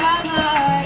Rama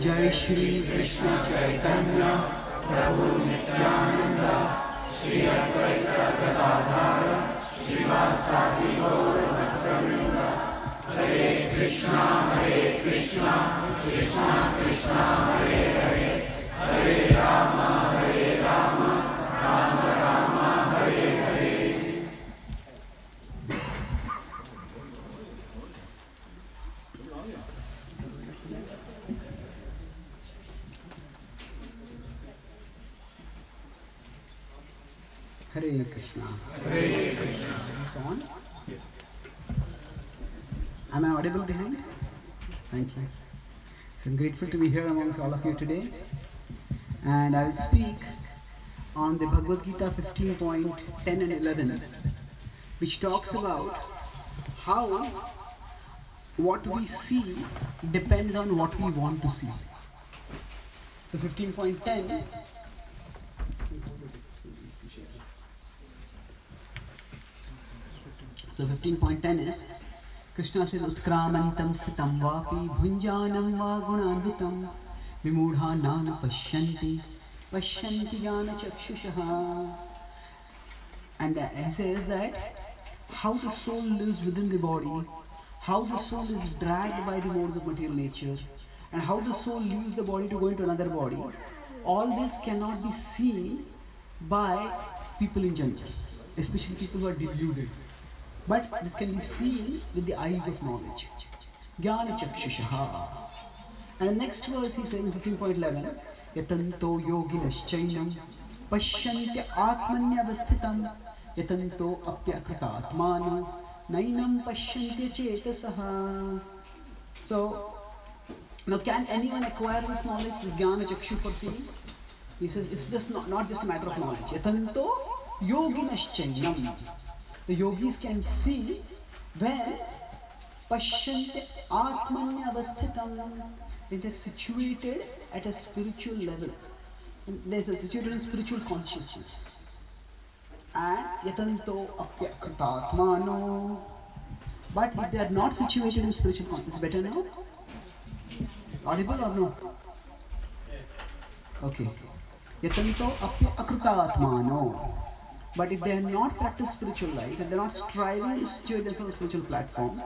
Jai Shri Krishna Chaitanya Prabhu Nityananda Shri Advaita Gadadhara Srivasadi Gaura Bhaktivinoda Hare Krishna Krishna Krishna Hare Hare Hare Rama Rama Rama Hare Hare. Hare Krishna. Hare Krishna. Is on? Yes. Am I audible behind? Thank you. So I'm grateful to be here amongst all of you today. And I will speak on the Bhagavad Gita 15.10 and 11, which talks about how what we see depends on what we want to see. So 15.10. So 15.10 is, Krishna says, Utkramantam sthitam vapi bhunjanam va gunanvitam vimudha nana pashyanti jnana chakshushaha. And he says that how the soul lives within the body, how the soul is dragged by the modes of material nature, and how the soul leaves the body to go into another body, all this cannot be seen by people in general, especially people who are deluded. But this can be seen with the eyes of knowledge. Jnana chakshushaha. And the next verse he says in 15.11, Yatanto yoginaschainam pashyantya atmanyavasthitam yatanto apyakratatmano nainam pashyantya chetasaha. So, now can anyone acquire this knowledge, this jnana chakshu for seeing? He says it's just not just a matter of knowledge. Yatanto yoginaschainam. The yogis can see when pashyante atmanya avasthitam, when they are situated at a spiritual level, and they are situated in spiritual consciousness. And yatanto apyakratatmano. But if they are not situated in spiritual consciousness, better now? Audible or no? Okay. Yatanto apyakratatmano. But if they have not practiced spiritual life, if they are not striving to situate themselves on the spiritual platform,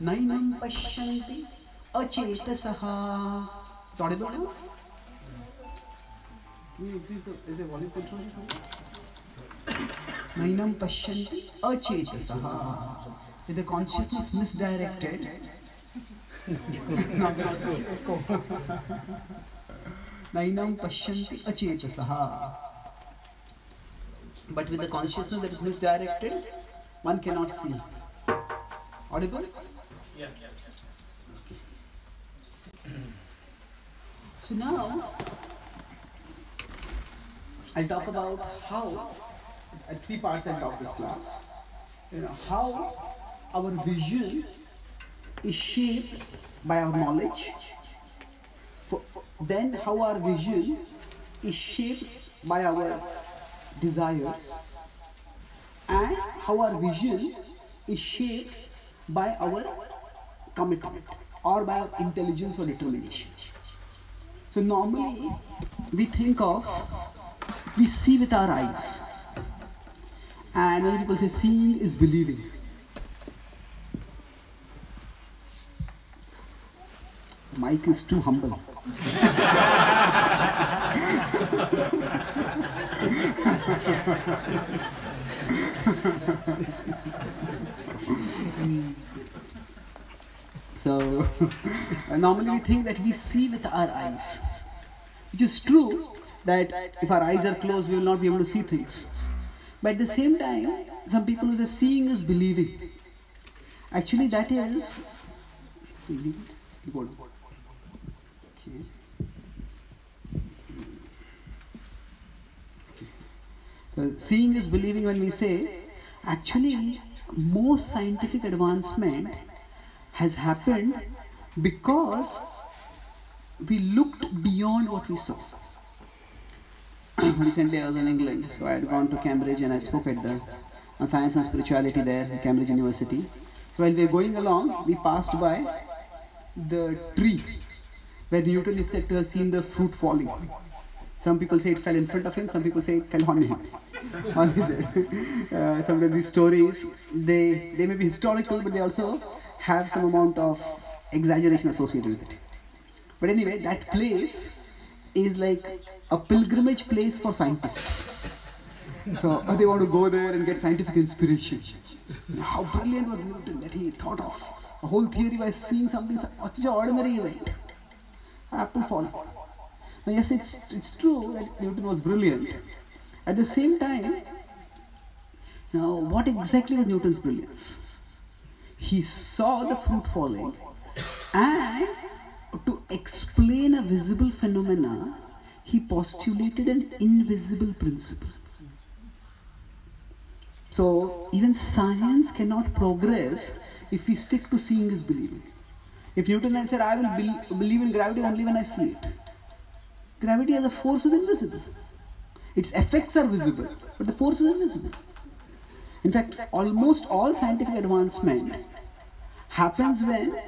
nainam pashyanti achetasaha. It's audible now? Is there volume control or something? Nainam pashyanti achetasaha. With the consciousness misdirected, nainam pashyanti achetasaha. But with the consciousness that is misdirected, one cannot see. Audible? Yeah. Okay. So now, I'll talk about how, at three parts I'll talk this class, how our vision is shaped by our knowledge, then how our vision is shaped by our desires, and how our vision is shaped by our commitment or by our intelligence or determination. So normally we see with our eyes, and many people say seeing is believing. Mike is too humble. So normally we think that we see with our eyes, which is true that if our eyes are closed we will not be able to see things. But at the same time, some people who say seeing is believing. Actually that is, so seeing is believing when we say, actually most scientific advancement has happened because we looked beyond what we saw. Recently I was in England, so I had gone to Cambridge and I spoke at on science and spirituality there in Cambridge University. So while we were going along, we passed by the tree where Newton is said to have seen the fruit falling. Some people say it fell in front of him, some people say it fell on him. Some of these stories, they may be historical, but they also have some amount of exaggeration associated with it. But anyway, that place is like a pilgrimage place for scientists. So they want to go there and get scientific inspiration. How brilliant was Newton that he thought of a whole theory by seeing something, such an ordinary event, apple falling. Now yes, it's true that Newton was brilliant. At the same time, what exactly was Newton's brilliance? He saw the fruit falling, and to explain a visible phenomena, he postulated an invisible principle. So even science cannot progress if we stick to seeing is believing. If Newton had said, I will believe in gravity only when I see it. Gravity as a force is invisible. Its effects are visible, but the force is invisible. In fact, almost all scientific advancement happens when,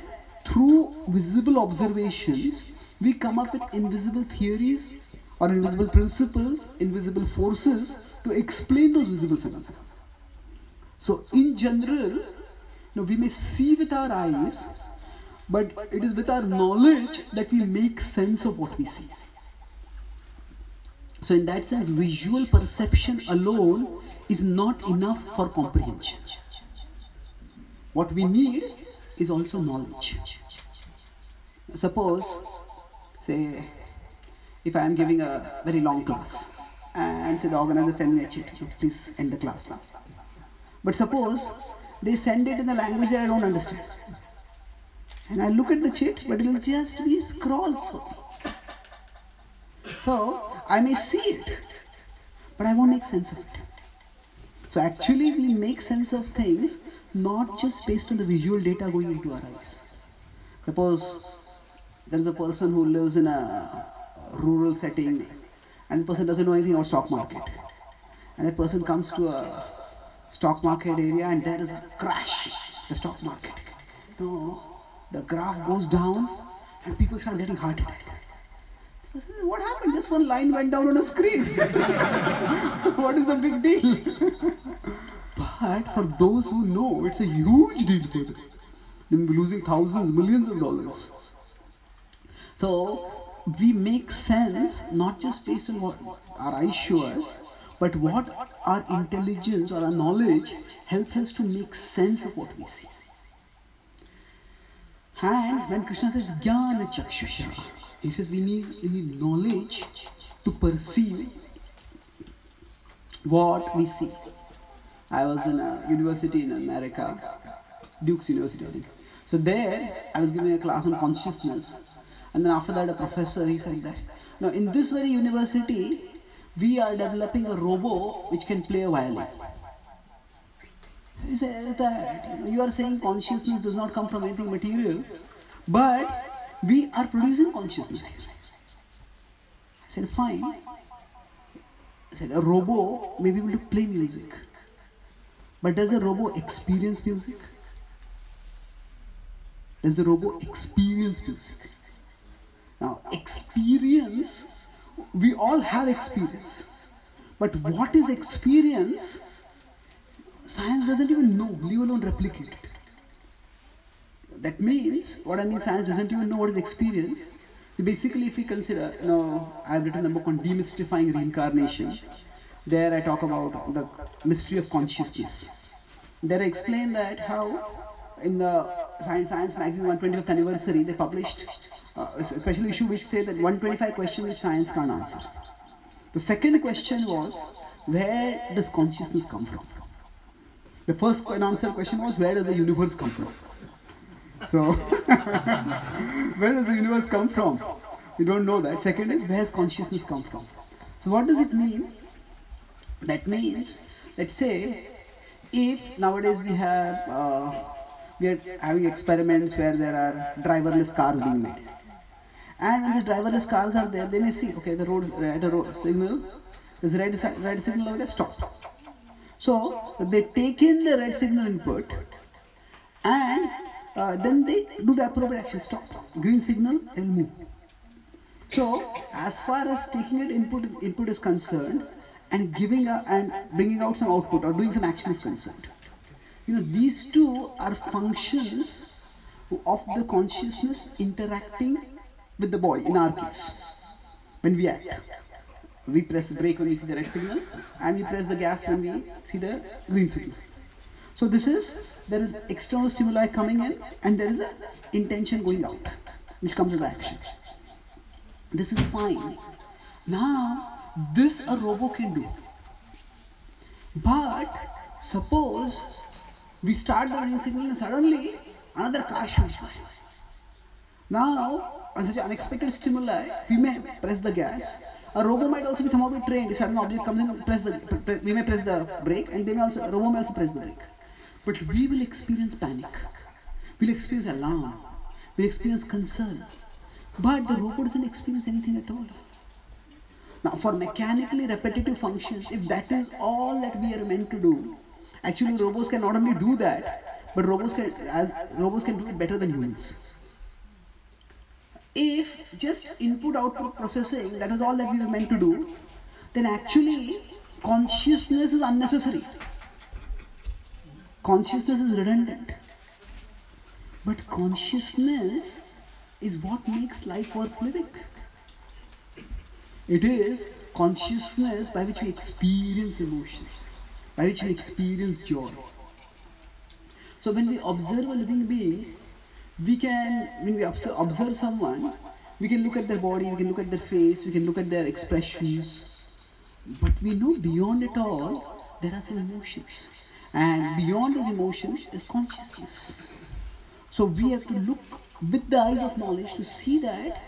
through visible observations, we come up with invisible theories or invisible principles, invisible forces to explain those visible phenomena. So in general, we may see with our eyes, but it is with our knowledge that we make sense of what we see. So in that sense, visual perception alone is not enough for comprehension. What we need is also knowledge. Suppose, say, if I am giving a very long class, and say the organizer is telling me, please end the class now. But suppose they send it in a language that I don't understand. And I look at the chit, but it will just be scrolls for me. So I may see it, but I won't make sense of it. So actually we make sense of things not just based on the visual data going into our eyes. Suppose there is a person who lives in a rural setting and the person doesn't know anything about stock market. And that person comes to a stock market area and there is a crash in the stock market. The graph goes down and people start getting heart attack. What happened? Just one line went down on a screen. What is the big deal? But for those who know, it's a huge deal for them. They will be losing thousands, millions of dollars. So we make sense not just based on what our eyes show us, but what our intelligence or our knowledge helps us to make sense of what we see. And when Krishna says Jnana Chakshusha, he says we need knowledge to perceive what we see. I was in a university in America, Duke's University, I think. So there, I was giving a class on consciousness. And then after that, a professor, he said that, now in this very university, we are developing a robot which can play a violin. He said that, you are saying consciousness does not come from anything material, but we are producing consciousness here. I said, fine. I said, a robot may be able to play music, but does the robot experience music? Does the robot experience music? Now, experience, we all have experience. But what is experience? Science doesn't even know, leave alone replicate it. That means, what I mean, science doesn't even know what is experience. So basically, if we consider, I've written a book on demystifying reincarnation. There I talk about the mystery of consciousness. There I explain that how in the Science magazine 125th anniversary, they published a special issue which said that 125 questions which science can't answer. The second question was, where does consciousness come from? The first unanswered question was, where does the universe come from? So, where does the universe come from? We don't know that. Second is, where has consciousness come from? So what does it mean? That means, let's say, if nowadays we are having experiments where there are driverless cars being made. And when the driverless cars are there, they may see, okay, the road at a road signal, there's a red signal over there, stop. So they take in the red signal input and then they do the appropriate action, stop. Green signal, they will move. So as far as taking it input is concerned and giving and bringing out some output or doing some action is concerned, these two are functions of the consciousness interacting with the body. In our case, when we act, we press the brake when we see the red signal, and we press the gas when we see the green signal. So there is external stimuli coming in, and there is an intention going out, which comes as action. This is fine. Now, this a robot can do. But suppose we start the green signal and suddenly another car shoots by. Now, on such an unexpected stimuli, we may press the gas. A robot might also be somehow be trained. If sudden object comes in, we may press the brake, and a robot may also press the brake. But we will experience panic. We'll experience alarm. We'll experience concern. But the robot doesn't experience anything at all. Now, for mechanically repetitive functions, if that is all that we are meant to do, actually robots can not only do that, but robots can do it better than humans. If just input-output processing, that is all that we were meant to do, then actually consciousness is unnecessary. Consciousness is redundant. But consciousness is what makes life worth living. It is consciousness by which we experience emotions, by which we experience joy. So when we observe a living being, when we observe someone, we can look at their body, we can look at their face, we can look at their expressions. But we know beyond it all, there are some emotions. And beyond these emotions is consciousness. So we have to look with the eyes of knowledge to see that,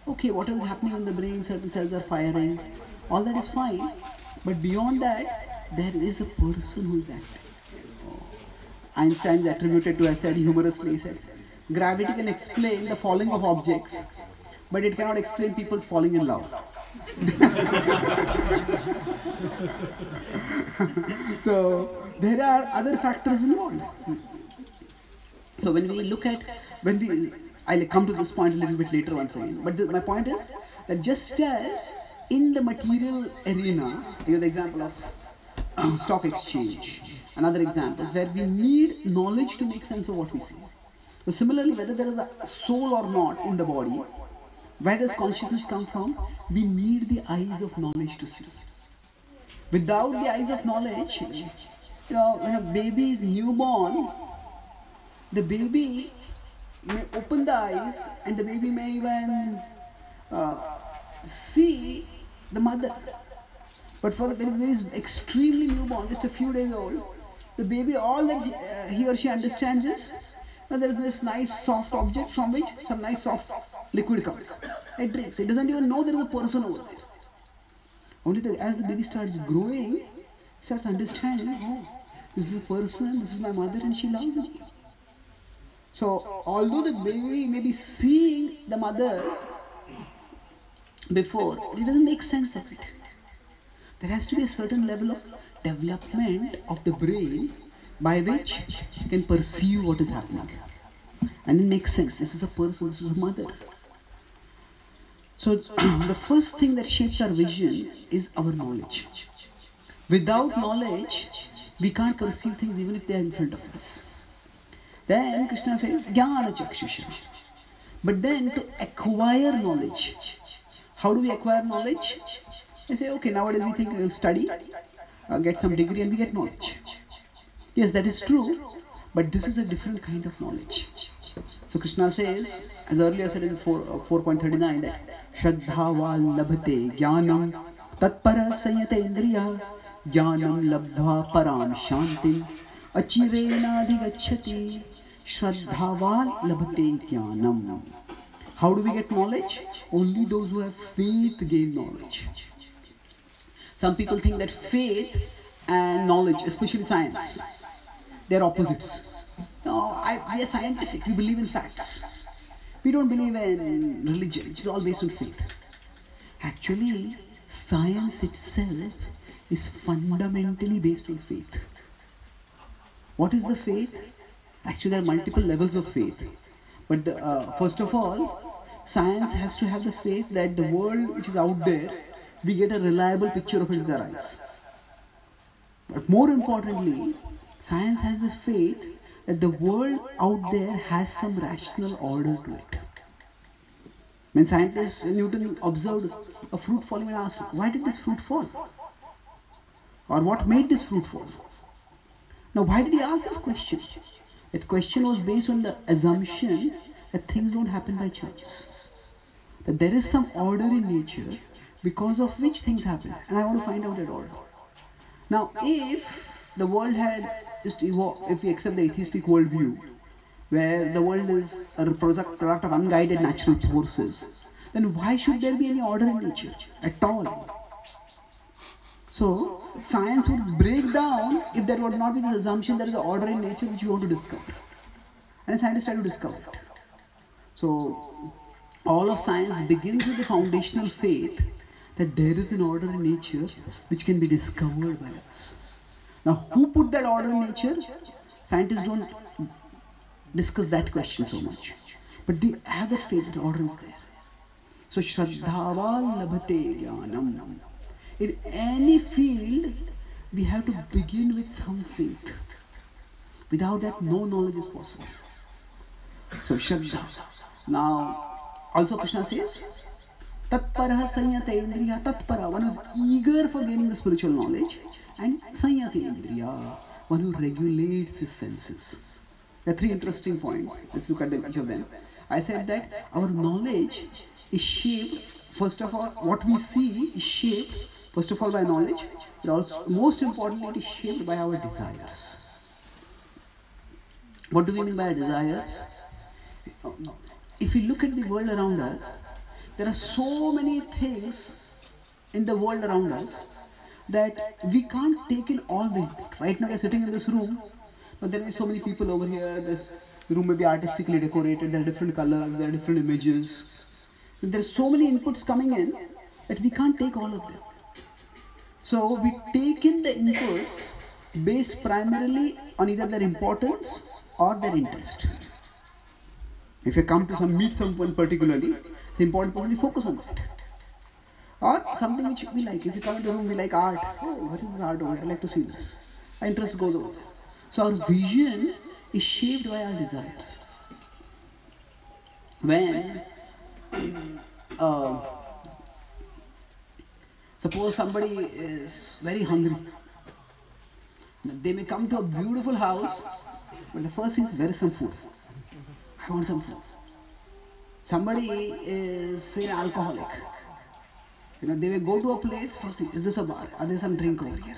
okay, whatever is happening in the brain, certain cells are firing, all that is fine. But beyond that, there is a person who is acting. Einstein is attributed to, I said humorously, he said, gravity can explain the falling of objects, but it cannot explain people's falling in love. So there are other factors involved. So when we look at, I'll come to this point a little bit later once again, but my point is that just as in the material arena, I give the example of stock exchange and other examples where we need knowledge to make sense of what we see. So similarly, whether there is a soul or not in the body, where does consciousness come from? We need the eyes of knowledge to see. Without the eyes of knowledge, when a baby is newborn, the baby may open the eyes and the baby may even see the mother. But for the baby who is extremely newborn, just a few days old, the baby, all that he or she understands is there is this nice soft object from which some nice soft liquid comes. It drinks. It doesn't even know there is a person over there. Only as the baby starts growing, he starts understanding, oh, this is a person, this is my mother, and she loves me. So, although the baby may be seeing the mother before, it doesn't make sense of it. There has to be a certain level of development of the brain by which you can perceive what is happening. And it makes sense. This is a person, this is a mother. So the first thing that shapes our vision is our knowledge. Without knowledge, we can't perceive things even if they are in front of us. Then Krishna says, Jnana Chakshusha. But then to acquire knowledge, how do we acquire knowledge? I say, okay, nowadays we think we'll study, get some degree and we get knowledge. Yes, that is true, but this is a different kind of knowledge. So Krishna says, as earlier said in 4.39, that Shraddhaval labhate jnanam tatpara sanyate indriya jnanam labdha param shantim achirena adhigacchati Shraddhaval labhate jnanam. How do we get knowledge? Only those who have faith gain knowledge. Some people think that faith and knowledge, especially science, they are opposites. No, we are scientific, we believe in facts. We don't believe in religion, which is all based on faith. Actually, science itself is fundamentally based on faith. What is the faith? Actually, there are multiple levels of faith. But first of all, science has to have the faith that the world which is out there, we get a reliable picture of it with our eyes. But more importantly, science has the faith that the world out there has some rational order to it. When scientists, when Newton observed a fruit falling and asked, why did this fruit fall? Or what made this fruit fall? Now, why did he ask this question? That question was based on the assumption that things don't happen by chance. That there is some order in nature because of which things happen. And I want to find out that order. Now, if the world had just evolved, if we accept the atheistic worldview, where the world is a product of unguided natural forces, then why should there be any order in nature at all? So, science would break down if there would not be this assumption there is an order in nature which you want to discover. And scientists try to discover it. So, all of science begins with the foundational faith that there is an order in nature which can be discovered by us. Now, who put that order in nature? Scientists don't discuss that question so much. But they have that faith that order is there. So, Shraddhaval labhate jnanam. In any field, we have to begin with some faith. Without that, no knowledge is possible. So, Shraddha. Now, also Krishna says, Tatpara sanyate indriya. Tatpara, one who is eager for gaining the spiritual knowledge, and sanyate indriya, one who regulates his senses. There are three interesting points. Let's look at them, each of them. I said that our knowledge is shaped, first of all, what we see is shaped, first of all, by knowledge, but also, most importantly, it is shaped by our desires. What do we mean by desires? If we look at the world around us, there are so many things in the world around us that we can't take in all the input. Right now we are sitting in this room, but there are so many people over here. This room may be artistically decorated, there are different colors, there are different images. There are so many inputs coming in that we can't take all of them. So we take in the inputs based primarily on either their importance or their interest. If you come to meet someone particularly, the important person, we focus on that. Or something which we like. If you come into a room, we like art. Oh, what is this art over here? I like to see this. Our interest goes over there. So our vision is shaped by our desires. When suppose somebody is very hungry, they may come to a beautiful house, but the first thing is, where is some food? I want some food. Somebody is, say, an alcoholic. They will go to a place, first thing, is this a bar? Are there some drink over here?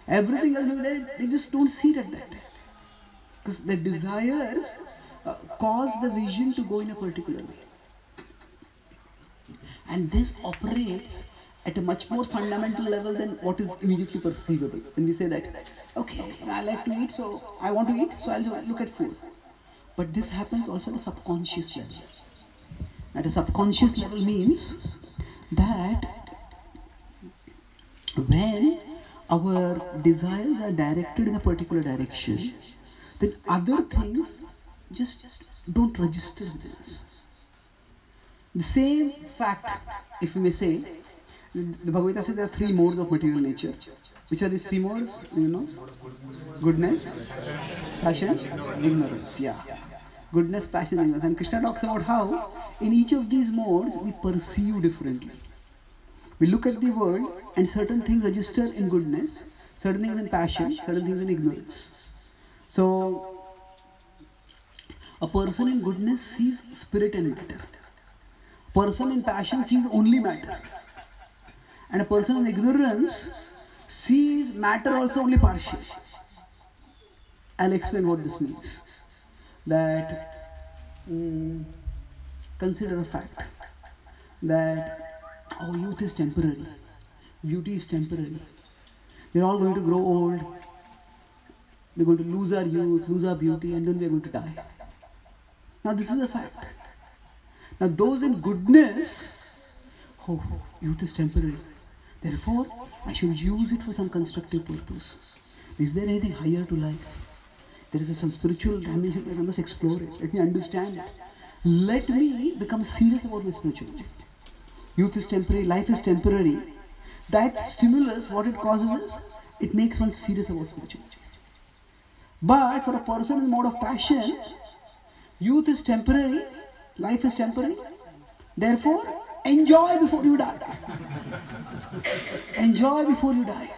Everything else over there, they just don't see it at that time. Because the desires cause the vision to go in a particular way. And this operates at a much more fundamental level than what is immediately perceivable. When we say that, okay, I like to eat, so I want to eat, so I'll look at food. But this happens also at a subconscious level. At a subconscious level means that when our desires are directed in a particular direction, then other things just don't register with us. The same fact, if we may say, the Bhagavad Gita says there are three modes of material nature. Which are these three modes? You know? Goodness, passion, ignorance. Yeah. Goodness, passion, ignorance. And Krishna talks about how in each of these modes we perceive differently. We look at the world and certain things register in goodness, certain things in passion, certain things in ignorance. So, a person in goodness sees spirit and matter. A person in passion sees only matter. And a person in ignorance sees matter also only partial. I'll explain what this means. That, consider a fact that our youth is temporary, beauty is temporary. We're all going to grow old, we're going to lose our youth, lose our beauty, and then we're going to die. Now this is a fact. Now those in goodness, oh, youth is temporary. Therefore, I should use it for some constructive purpose. Is there anything higher to life? There is some spiritual dimension, I must explore it. Let me understand it. Let me become serious about my spirituality. Youth is temporary, life is temporary. That stimulus, what it causes is, it makes one serious about spirituality. But for a person in the mode of passion, youth is temporary, life is temporary. Therefore, enjoy before you die. Enjoy before you die.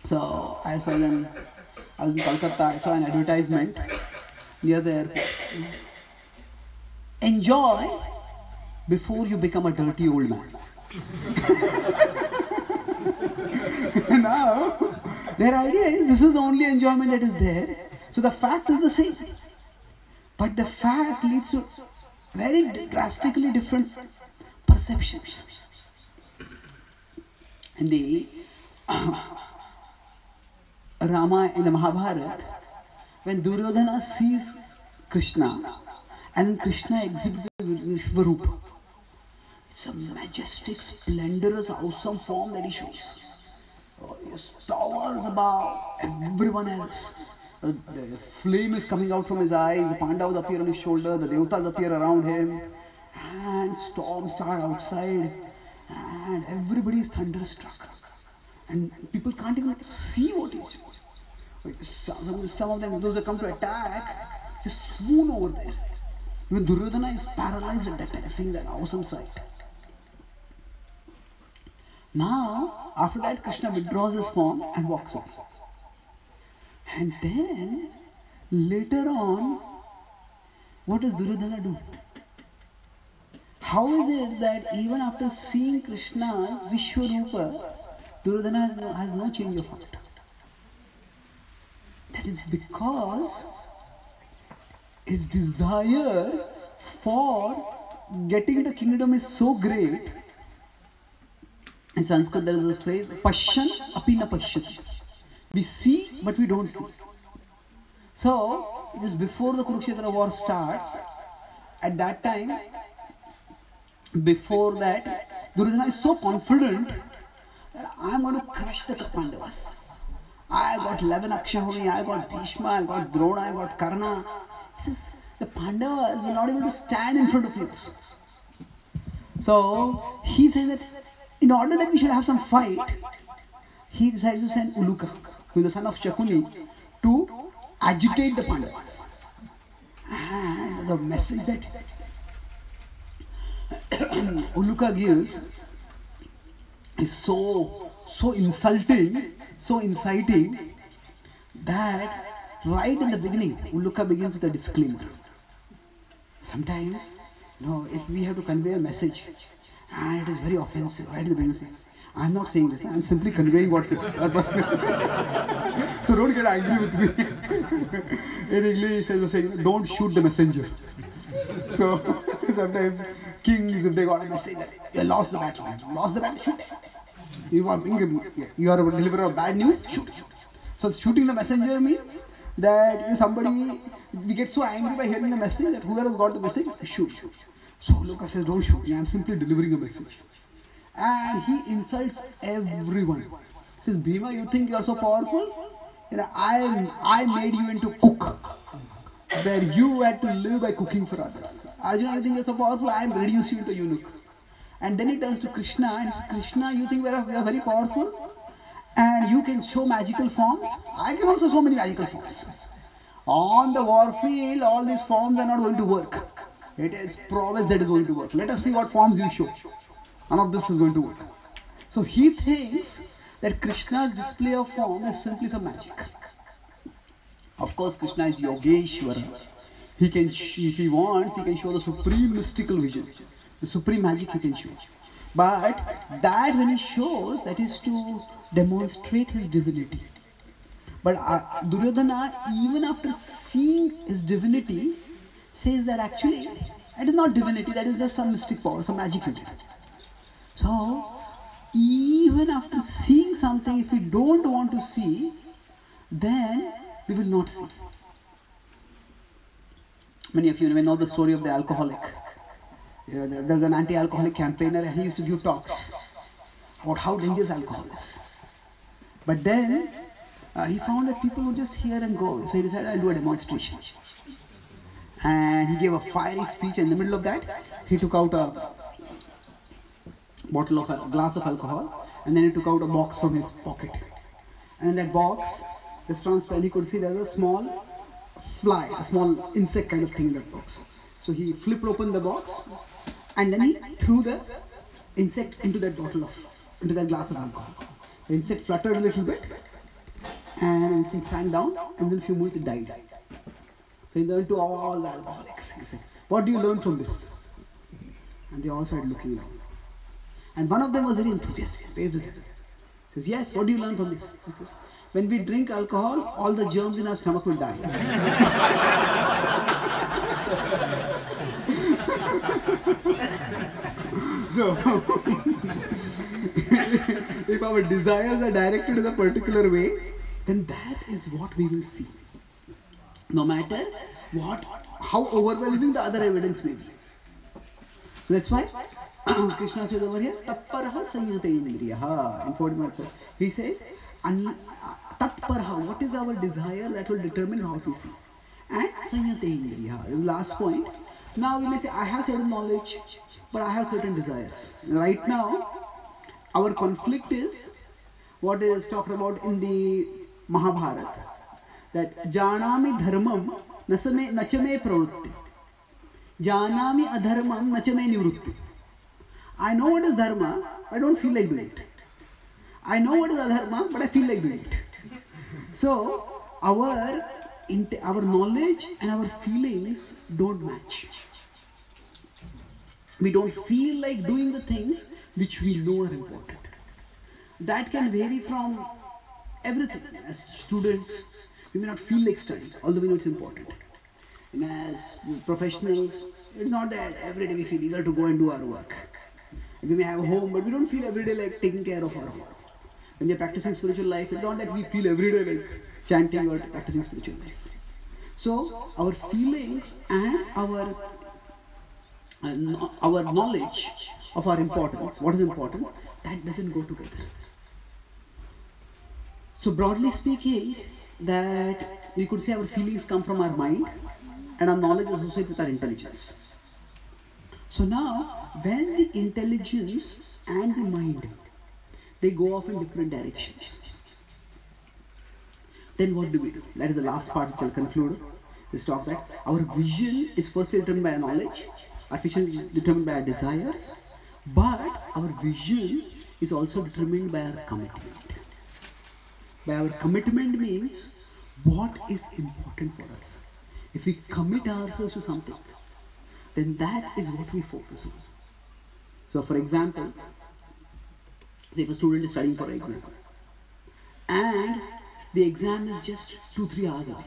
So, I was in Kolkata, I saw an advertisement near the airport. Enjoy before you become a dirty old man. Now, their idea is this is the only enjoyment that is there. So the fact is the same. But the fact leads to very drastically different perceptions. In the Rama, in the Mahabharata, when Duryodhana sees Krishna, and Krishna exhibits the Vishvarupa, it's a majestic, splendorous, awesome form that he shows. He towers above everyone else. The flame is coming out from his eyes, the Pandavas appear on his shoulder, the Devatas appear around him, and storms start outside, and everybody is thunderstruck. And people can't even see what he's doing. Some of them, those that come to attack, just swoon over there. Even Duryodhana is paralyzed at that time, seeing that awesome sight. Now, after that, Krishna withdraws his form and walks away. And then, later on, what does Duryodhana do? How is it that even after seeing Krishna's Vishwarupa, Duryodhana has no change of heart? That is because his desire for getting the kingdom is so great. In Sanskrit there is a phrase, Pashyan api na pashyati. We see but we don't see. So, just before the Kurukshetra war starts, at that time, before that, Duryodhana is so confident that I am going to crush the Pandavas. I got 11 Akshahomi, I got Bhishma, I got Drona, I got Karna. He says, the Pandavas will not be able to stand in front of you. So, he says that in order that we should have some fight, he decided to send Uluka, who is the son of Shakuni, to agitate the Pandavas. And the message that Uluka gives is so insulting, so inciting, that right in the beginning, Uluka begins with a disclaimer. Sometimes, if we have to convey a message, and it is very offensive, right in the beginning, I'm not saying this, I'm simply conveying what so don't get angry with me. In English, there's a saying, don't shoot the messenger. So sometimes kings, if they got a message that you lost the battle, shoot. You are a deliverer of bad news, shoot. So shooting the messenger means that we get so angry by hearing the message that whoever has got the message, shoot. So Lucas says, don't shoot me, I'm simply delivering a message. And he insults everyone. He says, Bhima, you think you are so powerful? I made you into cook, where you had to live by cooking for others. Arjuna, you think you are so powerful? I reduced you into eunuch. And then he turns to Krishna and says, Krishna, you think we are very powerful? And you can show magical forms? I can also show many magical forms. On the warfield, all these forms are not going to work. It is prowess that is going to work. Let us see what forms you show. None of this is going to work. So he thinks that Krishna's display of form is simply some magic. Of course, Krishna is Yogeshwara. He can, if he wants, he can show the supreme mystical vision. The supreme magic he can show. But that when he shows, that is to demonstrate his divinity. But Duryodhana, even after seeing his divinity, says that actually, it is not divinity, that is just some mystic power, some magic you did. So, even after seeing something, if we don't want to see, then we will not see. Many of you may know the story of the alcoholic. There's an anti-alcoholic campaigner and he used to give talks about how dangerous alcohol is. But then he found that people would just hear and go. So he decided, I'll do a demonstration. And he gave a fiery speech, and in the middle of that, he took out a glass of alcohol, and then he took out a box from his pocket. And in that box, this transparent, he could see there's a small fly, a small insect kind of thing in that box. So he flipped open the box, and then he threw the insect into that glass of alcohol. The insect fluttered a little bit, and it sank down, and within a few minutes it died. So he learned to all the alcoholics. He said, what do you learn from this? And they all started looking down. And one of them was very enthusiastic, raised his hand. He says, yes, what do you learn from this? He says, when we drink alcohol, all the germs in our stomach will die. So, if our desires are directed in a particular way, then that is what we will see. No matter how overwhelming the other evidence may be. So that's why Krishna says over here, Tatparaha Sanyate Indriyaha. In 40 he says, Tatparaha, what is our desire that will determine how we see. And Sanyate Indriyaha is the last point. Now we may say, I have certain knowledge, but I have certain desires. Right now, our conflict is what is talked about in the Mahabharata. That Janami Dharmam Nachame Pravrutti. Janami Adharmam Nachame Nivrutti. I know what is Dharma, but I don't feel like doing it. I know what is Adharma, but I feel like doing it. So, our knowledge and our feelings don't match. We don't feel like doing the things which we know are important. That can vary from everything. As students, we may not feel like studying, although we know it's important. And as professionals, it's not that every day we feel eager to go and do our work. We may have a home, but we don't feel every day like taking care of our home. When we are practicing spiritual life, it's not that we feel every day like chanting or practicing spiritual life. So, our feelings and our knowledge of our importance, what is important, that doesn't go together. So broadly speaking, that we could say our feelings come from our mind and our knowledge is associated with our intelligence. So now, when the intelligence and the mind, they go off in different directions, then what do we do? That is the last part which I'll conclude this talk, that our vision is firstly determined by our knowledge, our vision is determined by our desires, but our vision is also determined by our commitment. By our commitment means what is important for us. If we commit ourselves to something, then that is what we focus on. So for example, say if a student is studying for an exam, and the exam is just 2-3 hours away,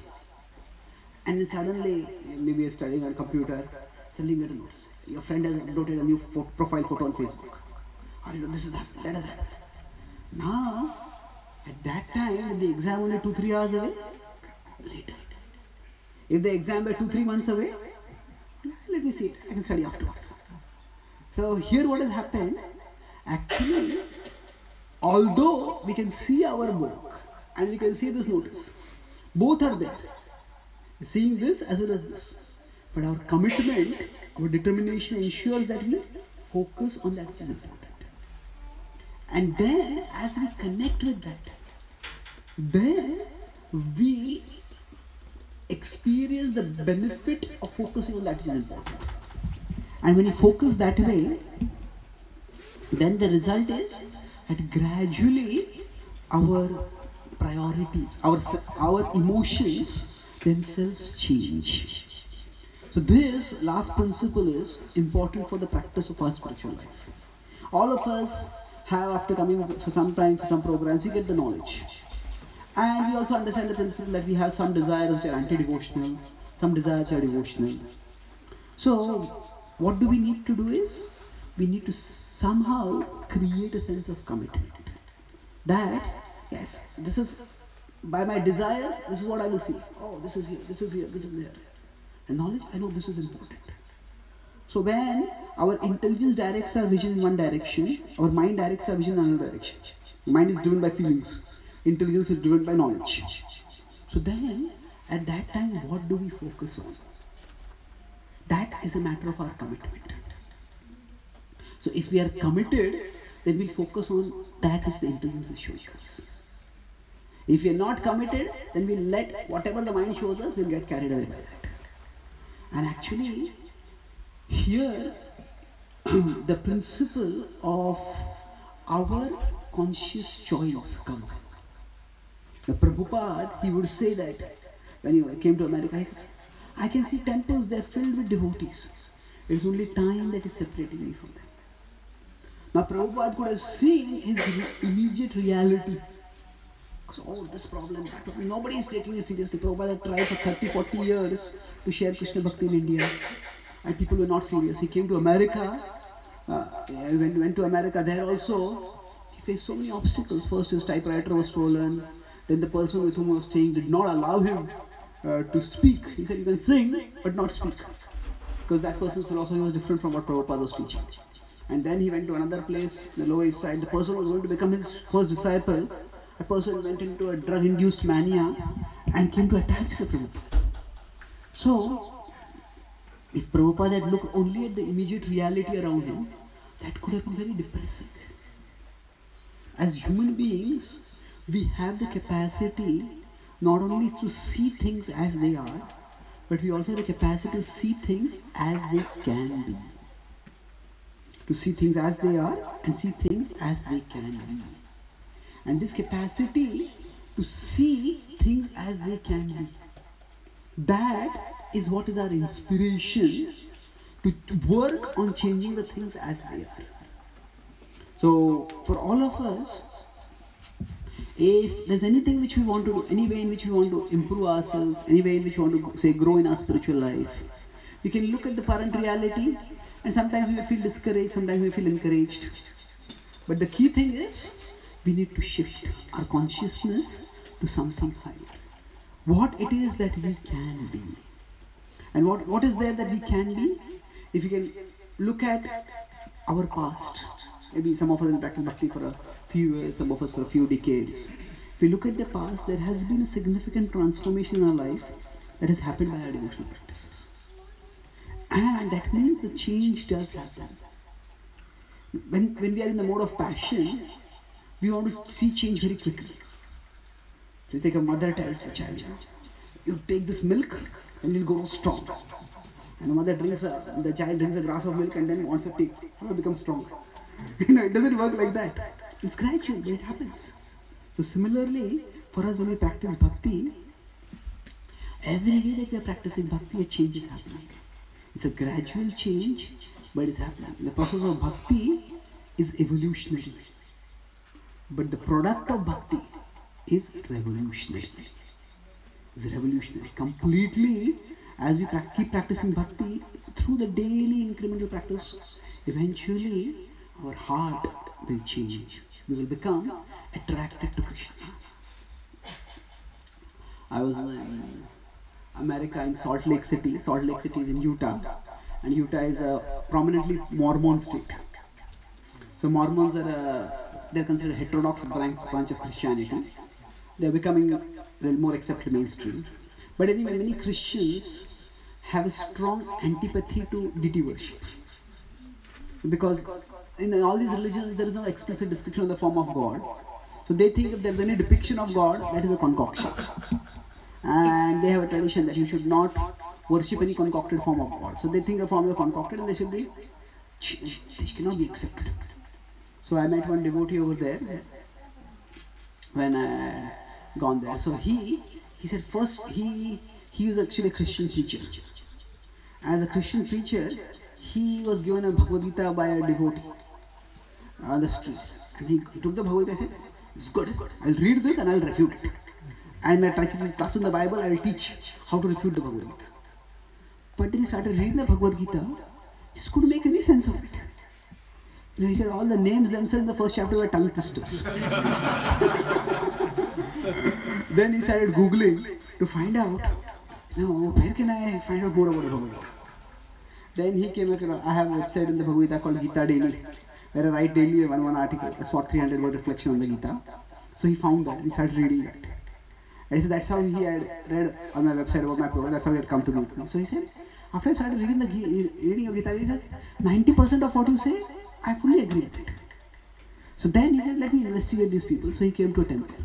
and then suddenly, maybe you're studying on a computer, Suddenly you get a notice. Your friend has uploaded a new profile photo on Facebook. Or this is happening, that is happening. Now, at that time, when the exam only 2-3 hours away, later. If the exam were 2-3 months away, let me see it, I can study afterwards. So here what has happened, actually, although we can see our book and we can see this notice, both are there. Seeing this as well as this. But our commitment, our determination ensures that we focus on that which is important. And then as we connect with that, then we experience the benefit of focusing on that which is important. And when you focus that way, then the result is that gradually our priorities, our emotions themselves change. So this last principle is important for the practice of our spiritual life. All of us have, after coming for some time, for some programs, we get the knowledge. And we also understand the principle that we have some desires which are anti-devotional, some desires which are devotional. So what do we need to do is, we need to somehow create a sense of commitment. That, yes, this is, by my desires, this is what I will see. Oh, this is here, this is here, this is there. And knowledge, I know this is important. So when our intelligence directs our vision in one direction, our mind directs our vision in another direction. The mind is driven by feelings. Intelligence is driven by knowledge. So then, at that time, what do we focus on? That is a matter of our commitment. So if we are committed, then we'll focus on that which the intelligence is showing us. If we are not committed, then we'll let whatever the mind shows us, we'll get carried away by that. And actually, here, the principle of our conscious choice comes in. The Prabhupada, he would say that when he came to America, he said, I can see temples, they're filled with devotees. It's only time that is separating me from them. Now Prabhupada could have seen his immediate reality. So, oh, this problem, that problem. Nobody is taking it seriously. Prabhupada tried for 30-40 years to share Krishna Bhakti in India. And people were not serious. He came to America. When he went to America, there also, he faced so many obstacles. First, his typewriter was stolen. Then the person with whom he was staying did not allow him to speak. He said, you can sing, but not speak. Because that person's philosophy was different from what Prabhupada was teaching. And then he went to another place, the Lower East Side. The person was going to become his first disciple. A person went into a drug-induced mania and came to attack Srila Prabhupada. So, if Prabhupada had looked only at the immediate reality around him, that could have been very depressing. As human beings, we have the capacity not only to see things as they are, but we also have the capacity to see things as they can be. To see things as they are and see things as they can be. And this capacity to see things as they can be, that is what is our inspiration to work on changing the things as they are. So for all of us, if there's anything which we want to do, any way in which we want to improve ourselves, any way in which we want to say grow in our spiritual life, we can look at the current reality, and sometimes we may feel discouraged, sometimes we feel encouraged. But the key thing is, we need to shift our consciousness to something higher. What it is that we can be. And what is there that we can be? If you can look at our past, maybe some of us have practiced bhakti for a few years, some of us for a few decades. If we look at the past, there has been a significant transformation in our life that has happened by our devotional practices. And that means the change does happen. When we are in the mode of passion, we want to see change very quickly. So it's like a mother tells a child, you take this milk and you'll grow strong. And the mother the child drinks a glass of milk and then wants to take, become strong. It doesn't work like that. It's gradual, but it happens. So similarly, for us when we practice bhakti, every day that we are practicing bhakti, a change is happening. It's a gradual change, but it's happening. The process of bhakti is evolutionary. But the product of bhakti is revolutionary. It's revolutionary. Completely as we keep practicing bhakti, through the daily incremental practice, eventually our heart will change. We will become attracted to Krishna. I was in America, in Salt Lake City. Salt Lake City is in Utah, and Utah is a prominently Mormon state. So Mormons they're considered a heterodox branch of Christianity. They're becoming a little more accepted mainstream. But anyway, many Christians have a strong antipathy to deity worship, because in all these religions there is no explicit description of the form of God. So they think if there is any depiction of God, that is a concoction. And they have a tradition that you should not worship any concocted form of God. So they think the form is concocted and they cannot be accepted. So I met one devotee over there when I gone there. So he said first he was actually a Christian preacher. As a Christian preacher, he was given a Bhagavad Gita by a devotee on the streets. And he took the Bhagavad Gita and said, it's good, I'll read this and I'll refute it. And when I teach class in the Bible, I will teach how to refute the Bhagavad Gita. But then he started reading the Bhagavad Gita, just couldn't make any sense of it. You know, he said all the names themselves in the first chapter were tongue twisters. Then he started Googling to find out, where can I find out more about the Bhagavad Gita? Then he came across, I have a website in the Bhagavad Gita called Gita Daily, where I write daily one article, a spot 300 word reflection on the Gita. So he found that and started reading that. And he said that's how he had read on my website about my program, that's how he had come to meet me. So he said, after I started reading of Gita, he said, 90% of what you say, I fully agree with it. So then he said, let me investigate these people. So he came to a temple.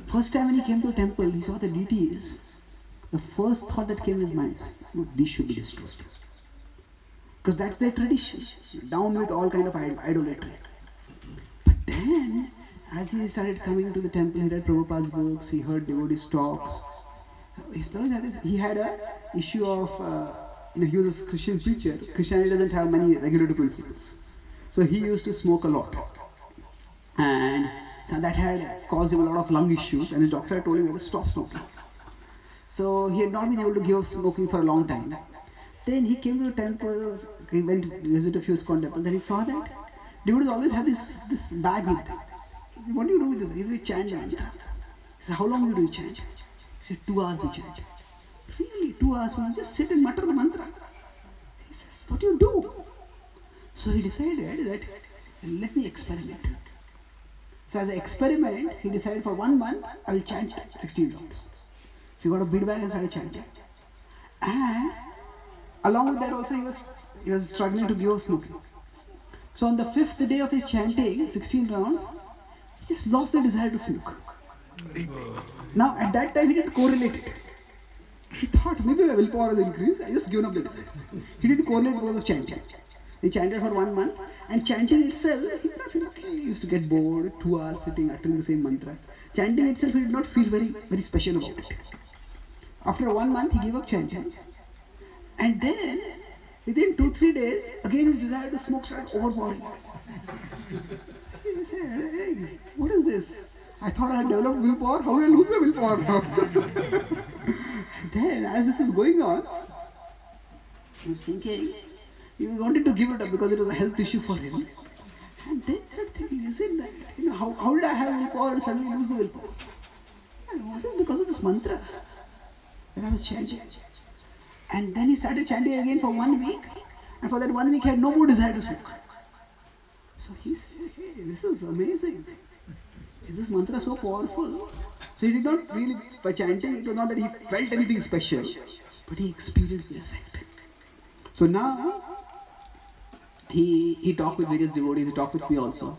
First time when he came to a temple, he saw the deities. The first thought that came in his mind is, these should be destroyed. Because that's their tradition, down with all kind of idolatry. But then, as he started coming to the temple, he read Prabhupada's books, he heard devotees' talks. He had a issue of, he was a Christian preacher. Christianity doesn't have many regulative principles. So he used to smoke a lot. And so that had caused him a lot of lung issues, and his doctor had told him to stop smoking. So he had not been able to give up smoking for a long time. Then he came to the temple, he went to visit a few ISKCON temples, then he saw that devotees always have this bag with them. What do you do with this? He said, we chant the mantra. He said, how long do you chant? He said, 2 hours we chant. Really, 2 hours? When you just sit and mutter the mantra. He says, what do you do? So he decided that, let me experiment. So as an experiment, he decided for 1 month, I will chant 16 rounds. So he got a bead bag and started chanting. And along with that also, he was struggling to give up smoking. So on the 5th day of his chanting, 16 rounds, he just lost the desire to smoke. Now at that time, he didn't correlate it. He thought, maybe my willpower has increased, I just given up the desire. He didn't correlate because of chanting. He chanted for 1 month, and chanting itself, he did not feel okay. He used to get bored, 2 hours sitting, uttering the same mantra. Chanting itself, he did not feel very, very special about it. After 1 month, he gave up chanting. And then, within 2-3 days, again his desire to smoke started overpowering. He said, hey, what is this? I thought I had developed willpower, how will I lose my willpower now? Then, as this was going on, he was thinking, he wanted to give it up because it was a health issue for him. And then he started thinking, is it that, how did I have willpower and suddenly lose the willpower? And was it because of this mantra that I was chanting? And then he started chanting again for 1 week, and for that 1 week he had no more desire to smoke. So he said, hey, this is amazing. Is this mantra so powerful? So he did not really, by chanting, it was not that he felt anything special, but he experienced the effect. So now, he talked with various devotees, he talked with me also.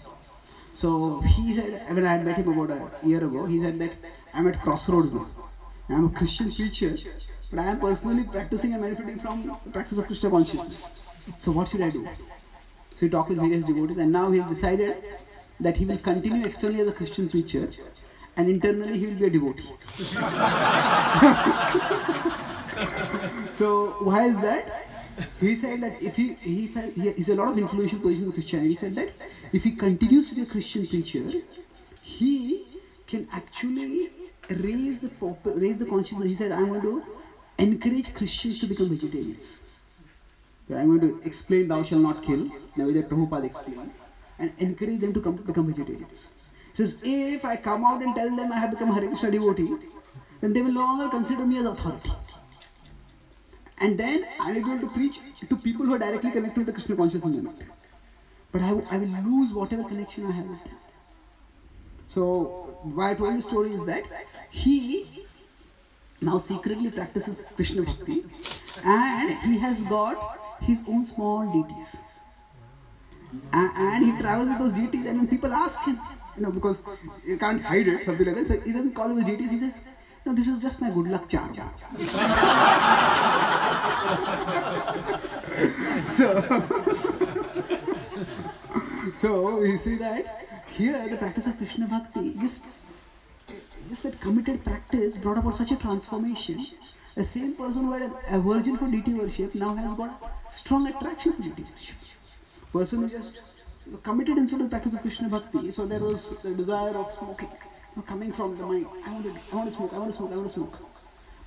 So he said, when I had met him about a year ago, he said that I'm at crossroads now. I'm a Christian preacher, but I am personally practicing and meditating from the practice of Krishna consciousness. So what should I do? So he talked with various devotees, and now he has decided that he will continue externally as a Christian preacher, and internally he will be a devotee. So why is that? He said that if he felt, he's a lot of influential position in Christianity. He said that if he continues to be a Christian preacher, he can actually raise the consciousness. He said, I'm going to encourage Christians to become vegetarians. Okay, I'm going to explain thou shalt not kill, the way that Prabhupada explained, and encourage them to become vegetarians. He says, if I come out and tell them I have become a Hare Krishna devotee, then they will no longer consider me as authority. And then I will be able to preach to people who are directly connected with the Krishna consciousness movement. But I will lose whatever connection I have with them. So, why I told this story is that he now secretly practices Krishna Bhakti, and he has got his own small deities. And he travels with those deities, and when people ask him, because you can't hide it, something like that, so he doesn't call them his deities, he says, no, this is just my good luck charm. So you see that here the practice of Krishna Bhakti, just that committed practice brought about such a transformation. The same person who had an aversion for deity worship now has got a strong attraction for deity worship. Person who just committed himself to the practice of Krishna Bhakti, so there was the desire of smoking coming from the mind. I want to smoke.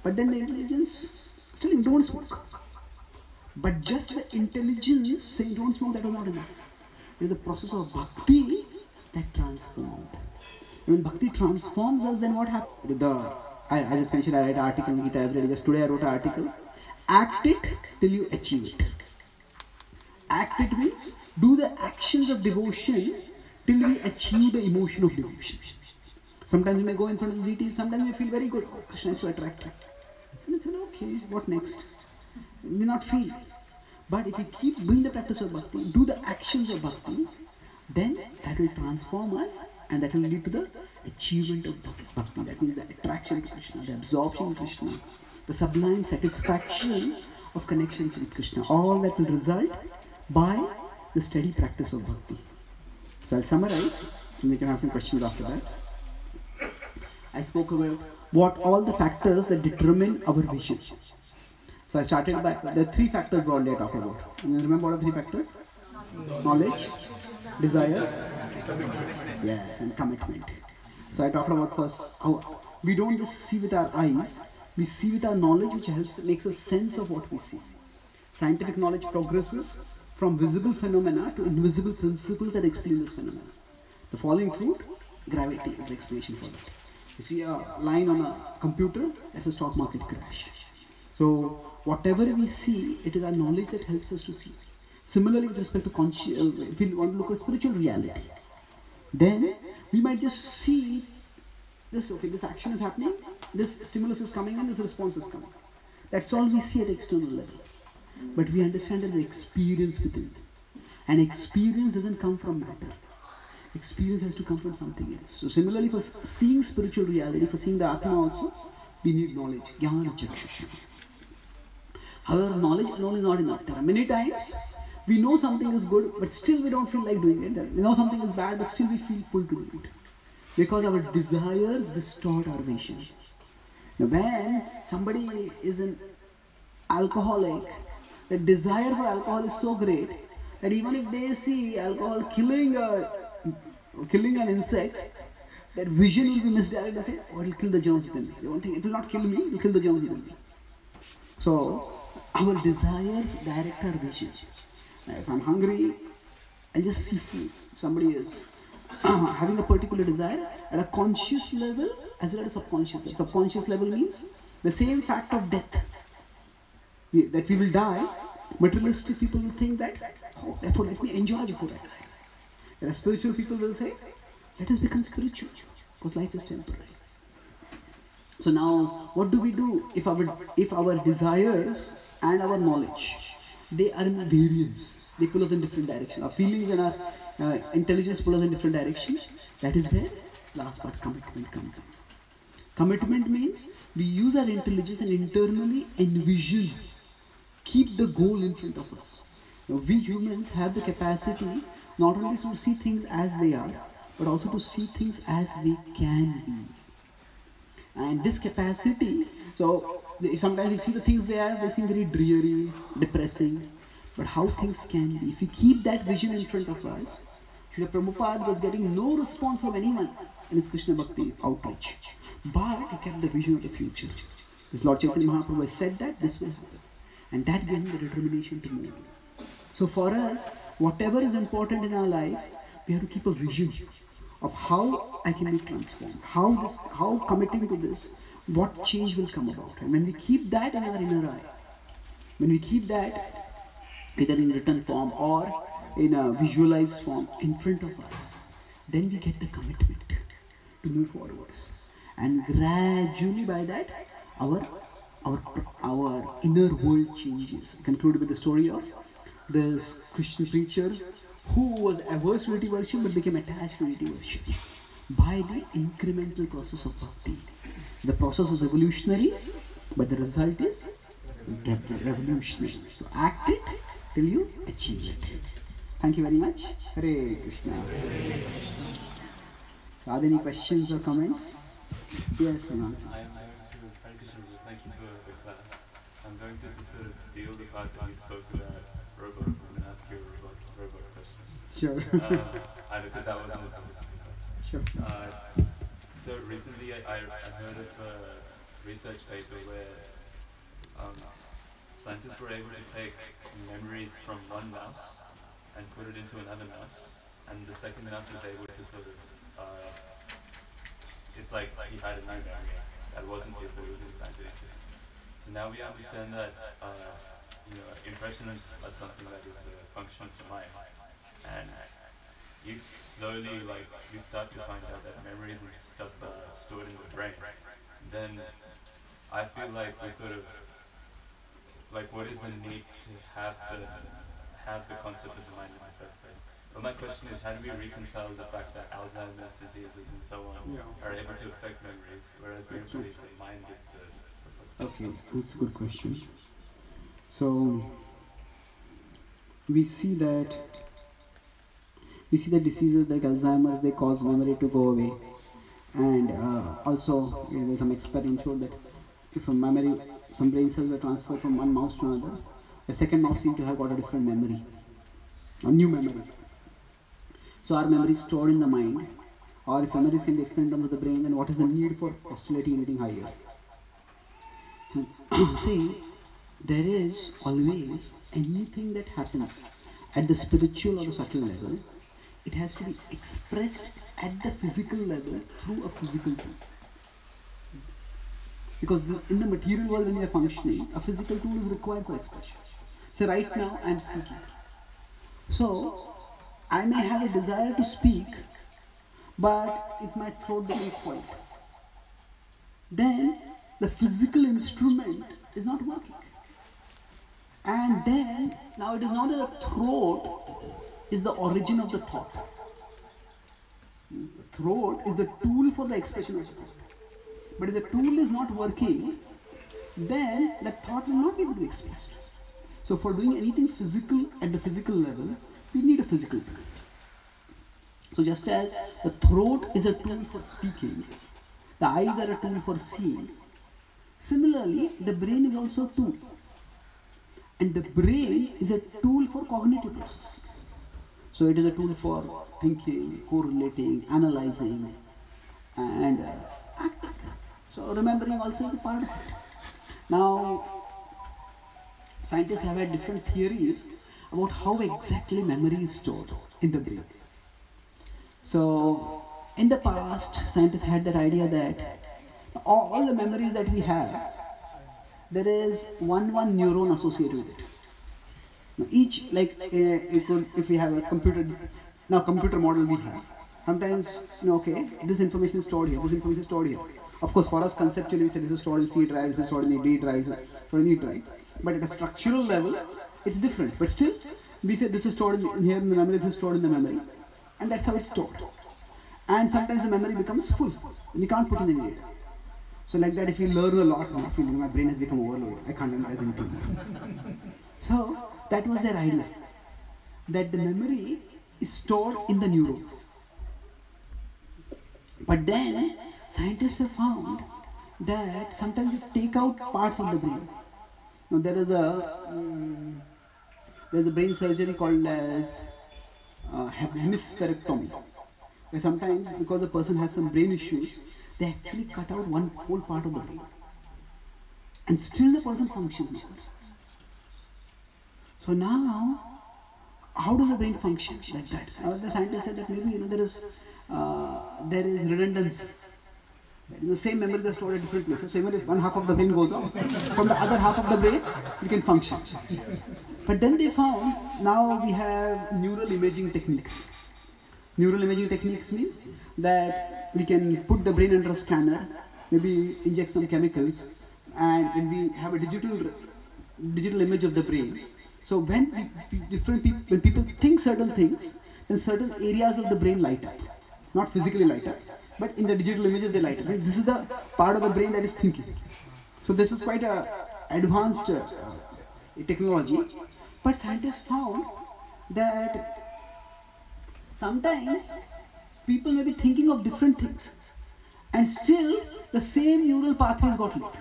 But then the intelligence still don't smoke. But just the intelligence saying don't smoke, that was not enough. It is the process of bhakti that transformed. When bhakti transforms us, then what happens? I just mentioned, I write an article in Gita every day. Just today I wrote an article. Act it till you achieve it. Act it means do the actions of devotion till we achieve the emotion of devotion. Sometimes you may go in front of the deities, sometimes you feel very good. Oh, Krishna is so attractive. And it's okay, what next? You may not feel. But if we keep doing the practice of bhakti, do the actions of bhakti, then that will transform us, and that will lead to the achievement of bhakti. That means the attraction to Krishna, the absorption of Krishna, the sublime satisfaction of connection with Krishna. All that will result by the steady practice of bhakti. So I'll summarize, and we can have some questions after that. I spoke about what all the factors that determine our vision. So I started by the three factors broadly I talked about. You remember what are the three factors? Knowledge, desire, yes, and commitment. So I talked about first how we don't just see with our eyes, we see with our knowledge, which makes us sense of what we see. Scientific knowledge progresses from visible phenomena to invisible principles that explain this phenomena. The falling fruit, gravity is the explanation for that. You see a line on a computer, that's a stock market crash. So whatever we see, it is our knowledge that helps us to see. Similarly, with respect to if we want to look at spiritual reality, then we might just see this, okay, this action is happening, this stimulus is coming and this response is coming. That's all we see at the external level. But we understand that the experience within. And experience doesn't come from matter. Experience has to come from something else. So similarly, for seeing spiritual reality, for seeing the Atma also, we need knowledge. Jnana chakshusha. However, knowledge alone is not enough. There are many times we know something is good, but still we don't feel like doing it. We know something is bad, but still we feel pulled to do it. Because our desires distort our vision. Now when somebody is an alcoholic, the desire for alcohol is so great that even if they see alcohol killing an insect, their vision will be misdirected. They say, oh, it will kill the germs within me. They won't think, it will not kill me, it will kill the germs within me. So, our desires direct our vision. Now, if I'm hungry, I'll just see food. Somebody is having a particular desire at a conscious level as well as a subconscious level. Subconscious level means the same fact of death, that we will die. Materialistic people will think that, oh, therefore let me enjoy before I die. Whereas spiritual people will say, let us become spiritual, because life is temporary. So now, what do we do if our desires and our knowledge, they are in variance, they pull us in different directions. Our feelings and our intelligence pull us in different directions. That is where last part, commitment, comes in. Commitment means we use our intelligence and internally envision, keep the goal in front of us. Now, we humans have the capacity not only to see things as they are, but also to see things as they can be. And this capacity, so sometimes we see the things they seem very dreary, depressing, but how things can be. If we keep that vision in front of us, Srila Prabhupada was getting no response from anyone in his Krishna Bhakti outreach, but he kept the vision of the future. This Lord Chaitanya Mahaprabhu has said that this will happen. And that gave him the determination to move. So for us, whatever is important in our life, we have to keep a vision of how I can be transformed, how committing to this, what change will come about. And when we keep that in our inner eye, when we keep that either in written form or in a visualized form in front of us, then we get the commitment to move forwards. And gradually by that, our inner world changes. I conclude with the story of this Christian preacher who was averse to deity worship but became attached to deity worship by the incremental process of bhakti. The process is evolutionary, but the result is revolutionary. So act it till you achieve it. Thank you very much. Hare Krishna. So are there any questions or comments? Yes, Anand. Hare Krishna, thank you for the class. I'm going to just sort of steal the part that you spoke about robots. I'm going to ask you a robot question. Sure. Because that wasn't a class. Sure. So recently I heard of a research paper where scientists were able to take memories from one mouse and put it into another mouse, and the second mouse was able to sort of, it's like he had a new memory that wasn't his, but it was implanted into him. So now we understand that, impressions are something that is a function of the mind. And you slowly, you start to find out that memories and stuff are stored in the brain. Then I feel like we sort of, what is the need to have the concept of the mind in the first place? But my question is, how do we reconcile the fact that Alzheimer's diseases and so on are able to affect memories, whereas we believe the mind is the Okay, that's a good question. So we see that diseases like Alzheimer's, they cause memory to go away, and also there's some experiment showed that if a memory, some brain cells were transferred from one mouse to another, the second mouse seemed to have got a different memory, a new memory. So our memory is stored in the mind, or if memories can be explained in terms of the brain, then what is the need for postulating anything higher? See, there is always anything that happens at the spiritual or the subtle level, it has to be expressed at the physical level through a physical tool. Because in the material world when we are functioning, a physical tool is required for expression. So right now I am speaking. So I may have a desire to speak, but if my throat becomes quiet, then the physical instrument is not working. And then, now it is not that the throat is the origin of the thought. The throat is the tool for the expression of the thought. But if the tool is not working, then that thought will not be able to be expressed. So for doing anything physical at the physical level, we need a physical tool. So just as the throat is a tool for speaking, the eyes are a tool for seeing, similarly the brain is also a tool. And the brain is a tool for cognitive processing. So it is a tool for thinking, correlating, analyzing, and acting. So remembering also is a part of it. Now, scientists have had different theories about how exactly memory is stored in the brain. So in the past, scientists had that idea that all the memories that we have, there is one neuron associated with it. Now each, if we have a computer model we have, sometimes, okay, this information is stored here, this information is stored here. Of course, for us conceptually, we say this is stored in C drive, this is stored in D drive, this is stored in E drive. But at a structural level, it's different. But still, we say this is stored in here in the memory, this is stored in the memory. And that's how it's stored. And sometimes the memory becomes full, and you can't put in any data. So like that, if you learn a lot, I feel my brain has become overloaded. I can't memorize anything. So that was their idea, that the memory is stored in the neurons. But then scientists have found that sometimes you take out parts of the brain. Now there is a brain surgery called as hemispherectomy, where sometimes because the person has some brain issues, they actually cut out one whole part of the brain. and still the person functions normally. So now, how does the brain function like that? The scientists said that maybe there is redundancy. The same memory is stored at different places. So even if one half of the brain goes off, from the other half of the brain, it can function. But then they found, now we have neural imaging techniques. Neural imaging techniques means that we can put the brain under a scanner, maybe inject some chemicals, and when we have a digital image of the brain. So when when people think certain things, then certain areas of the brain light up. Not physically light up, but in the digital images they light up. This is the part of the brain that is thinking. So this is quite a advanced technology. But scientists found that sometimes people may be thinking of different things, and still the same neural pathways got lit.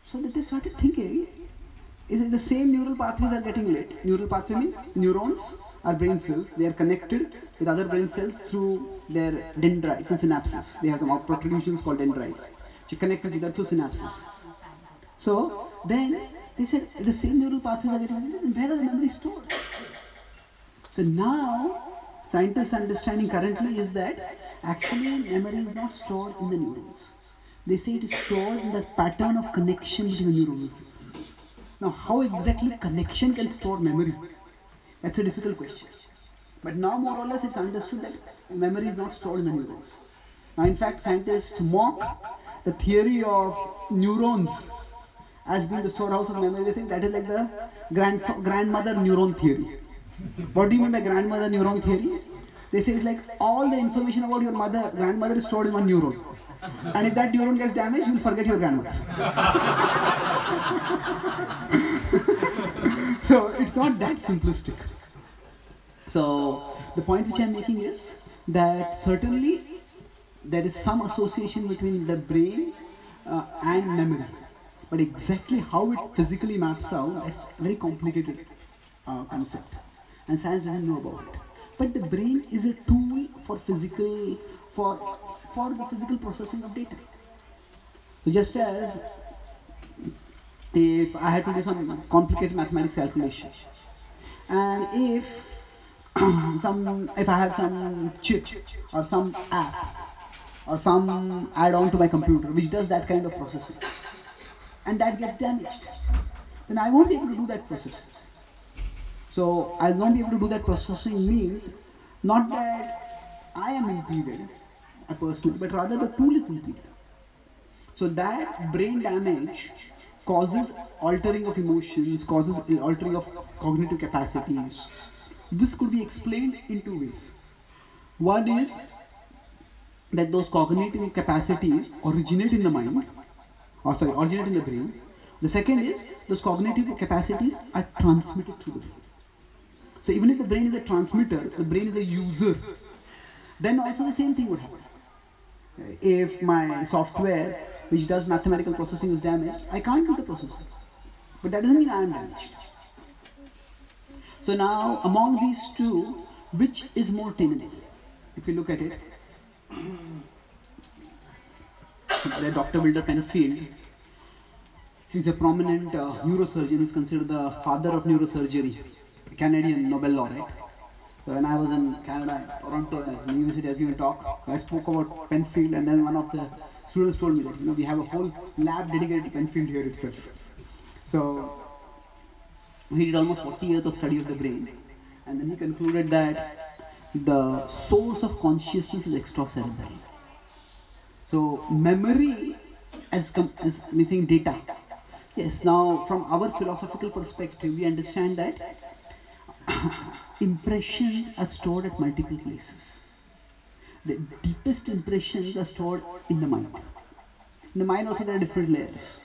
So that they started thinking, is it the same neural pathways are getting lit? Neural pathway means neurons are brain cells. They are connected with other brain cells through their dendrites and synapses. They have some protrusions called dendrites, which connect with each other through synapses. So then they said, the same neural pathways are getting lit, then where are the memories stored? So now, scientists' understanding currently is that actually memory is not stored in the neurons. They say it is stored in the pattern of connection between the neuronal cells. Now, how exactly connection can store memory? That's a difficult question. But now, more or less, it's understood that memory is not stored in the neurons. Now, in fact, scientists mock the theory of neurons as being the storehouse of memory. They say that is like the grandmother neuron theory. What do you mean by grandmother neuron theory? They say it's like all the information about your grandmother is stored in one neuron. And if that neuron gets damaged, you will forget your grandmother. So it's not that simplistic. So the point which I am making is that certainly there is some association between the brain and memory. But exactly how it physically maps out, that's a very complicated concept. And science doesn't know about it. But the brain is a tool for the physical processing of data. So just as if I had to do some complicated mathematics calculation, and if I have some chip or some app or some add-on to my computer which does that kind of processing, and that gets damaged, then I won't be able to do that processing. So I'll not be able to do that processing means not that I am impeded, a person, but rather the tool is impeded. So that brain damage causes altering of emotions, causes altering of cognitive capacities. This could be explained in two ways. One is that those cognitive capacities originate in the mind, originate in the brain. The second is those cognitive capacities are transmitted through the brain. So even if the brain is a transmitter, the brain is a user, then also the same thing would happen. If my software which does mathematical processing is damaged, I can't do the processing. But that doesn't mean I am damaged. So now among these two, which is more tenable? If you look at it, Dr. Wilder Penfield, he's a prominent neurosurgeon. He's considered the father of neurosurgery, a Canadian Nobel laureate. So when I was in Canada, Toronto, the university has given a talk, I spoke about Penfield, and then one of the students told me that we have a whole lab dedicated to Penfield here itself. So he did almost 40 years of study of the brain, and then he concluded that the source of consciousness is extracerebral. So memory as missing data. Yes, now from our philosophical perspective, we understand that impressions are stored at multiple places. The deepest impressions are stored in the mind. In the mind also there are different layers.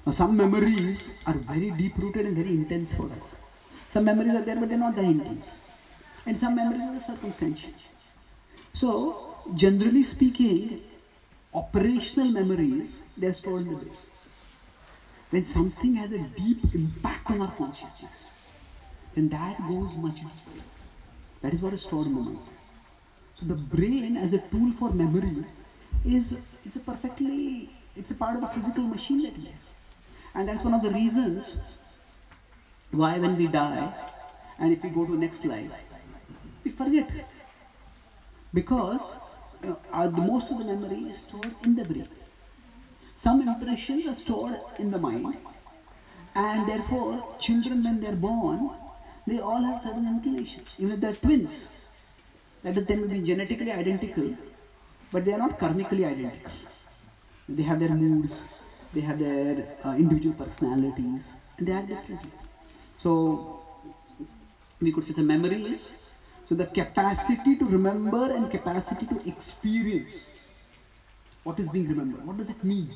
Now some memories are very deep rooted and very intense for us. Some memories are there but they are not that intense. And some memories are circumstantial. So generally speaking, operational memories, they are stored in the brain. When something has a deep impact on our consciousness, then that goes much deeper. That is what is stored in the mind. So the brain as a tool for memory is a perfectly It's a part of the physical machine that we have. And that's one of the reasons why when we die, and if we go to next life, we forget. Because the most of the memory is stored in the brain. Some impressions are stored in the mind, and therefore children when they're born, they all have certain inclinations. Even if they're twins, that is, they may be genetically identical, but they are not karmically identical. They have their moods, they have their individual personalities, and they act differently. So we could say the memories. So the capacity to remember and capacity to experience what is being remembered. What does it mean?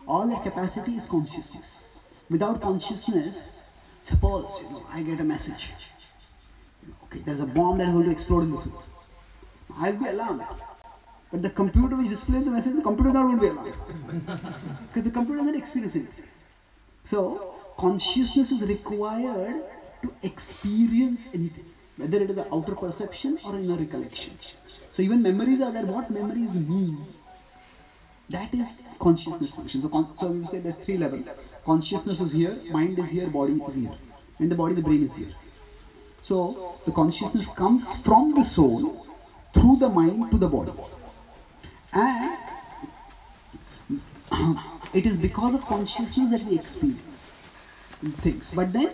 All that capacity is consciousness. Without consciousness, suppose I get a message. Okay, there's a bomb that is going to explode in this room. I'll be alarmed. But the computer which displays the message, the computer is not going to be alarmed. Because the computer doesn't experience it. So consciousness is required to experience anything, whether it is the outer perception or inner recollection. So even memories are there. What memories mean? That is consciousness function. So we say there's three levels. Consciousness is here, mind is here, body is here. In the body, the brain is here. So the consciousness comes from the soul through the mind to the body. And it is because of consciousness that we experience things. But then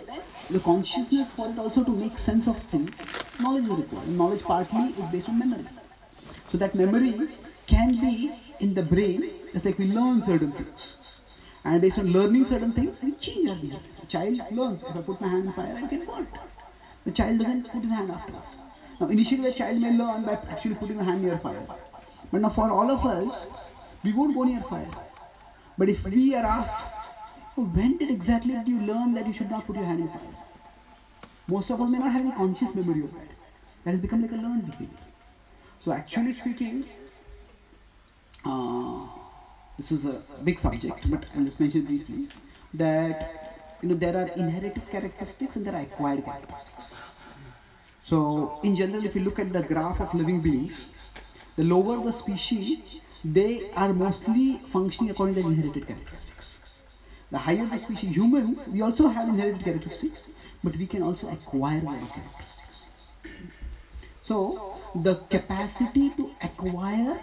the consciousness, for it also to make sense of things, knowledge is required. Knowledge partly is based on memory. So that memory can be in the brain, it's like we learn certain things. And based on learning certain things, we change our behavior. The child learns, if I put my hand in fire, I get burnt. The child doesn't put his hand afterwards. Now initially the child may learn by actually putting a hand near fire. But now for all of us, we won't go near fire. But if we are asked, when exactly did you learn that you should not put your hand in fire? Most of us may not have any conscious memory of that. That has become like a learned behavior. So actually speaking, this is a big subject, but I'll just mention briefly that there are inherited characteristics and there are acquired characteristics. So in general, if you look at the graph of living beings, the lower the species, they are mostly functioning according to their inherited characteristics. The higher the species, humans, we also have inherited characteristics, but we can also acquire their characteristics. So the capacity to acquire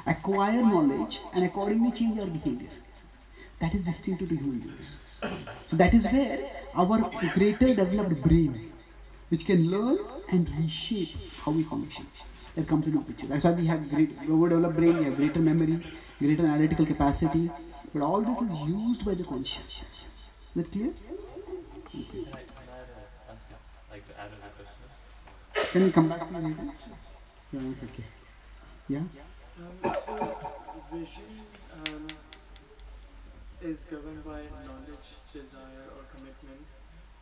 knowledge and accordingly change our behavior, that is distinctive to human beings. So that is where our greater developed brain, which can learn and reshape how we function, that comes into picture. That's why we have overdeveloped brain, we have greater memory, greater analytical capacity, but all this is used by the consciousness. Is that clear? Okay. Can I ask, like, to add another question? Can we come back to you later? Yeah, okay. Yeah? So vision is governed by knowledge, desire, or commitment.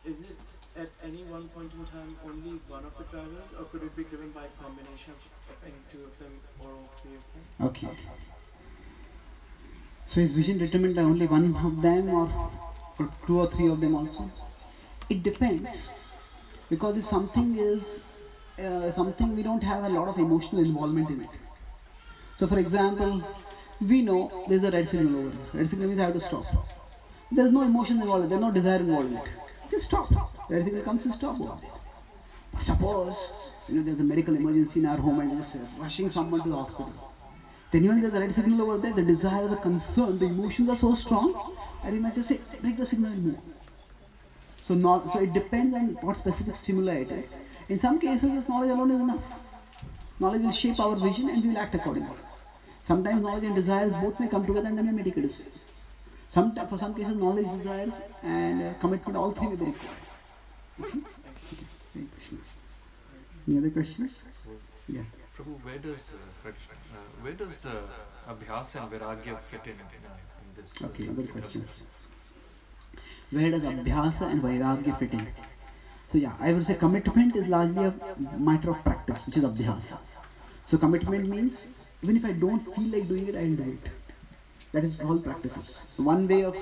Is it at any one point in time only one of the drivers, or could it be driven by a combination of any two of them or all three of them? Okay. So is vision determined by only one of them or two or three of them also? It depends. Because if something is something we don't have a lot of emotional involvement in it. So for example, we know there's a red signal over there. Red signal means I have to stop. There's no emotion involved, there's no desire involved in it. Just stop. The red signal comes to stop over there. But suppose there's a medical emergency in our home and just rushing someone to the hospital. Then even there's a red signal over there, the desire, the concern, the emotions are so strong, and you might just say, break the signal and move. So it depends on what specific stimuli it is. In some cases, this knowledge alone is enough. Knowledge will shape our vision and we will act accordingly. Sometimes knowledge and desires both may come together and then we may take a decision. For some cases, knowledge, desires and commitment, all three may be required. Okay? Any other questions? Yeah. Prabhu, where does Abhyasa and Vairagya fit in this? Okay, another question. Where does Abhyasa and Vairagya fit in? So yeah, I would say commitment is largely a matter of practice, which is Abhyasa. So commitment means, even if I don't feel like doing it, I will do it. That is all practices. One way of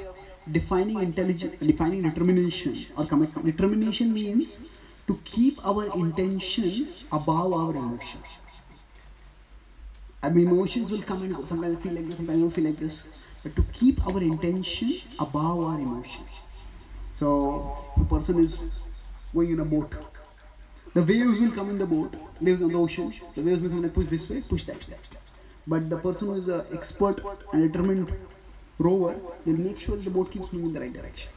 defining determination or commitment. Determination means to keep our intention above our emotion. I mean, emotions will come and go. Sometimes I feel like this, sometimes I don't feel like this. But to keep our intention above our emotion. So the person is going in a boat. The waves will come in the boat, waves on the ocean. The waves will come and push this way, push that way. But the person who is an expert and determined rower will make sure that the boat keeps moving in the right direction.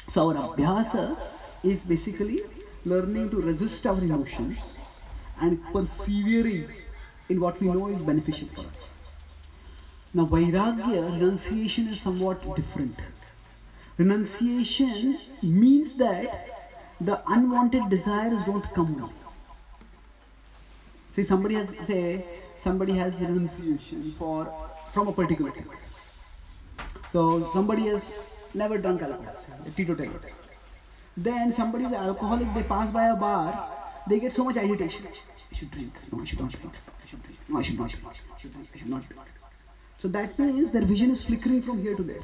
So our abhyasa is basically learning to resist our emotions and persevering in what we know is beneficial for us. Now vairagya, renunciation, is somewhat different. Renunciation means that the unwanted desires don't come now. See, somebody has renunciation from a particular thing. So somebody has never drunk alcohol, teetotalers. Then somebody is alcoholic, they pass by a bar, they get so much agitation. I should drink. No, I should not drink. I should drink. No, I should not drink. I should drink. I should not drink. So that means their vision is flickering from here to there.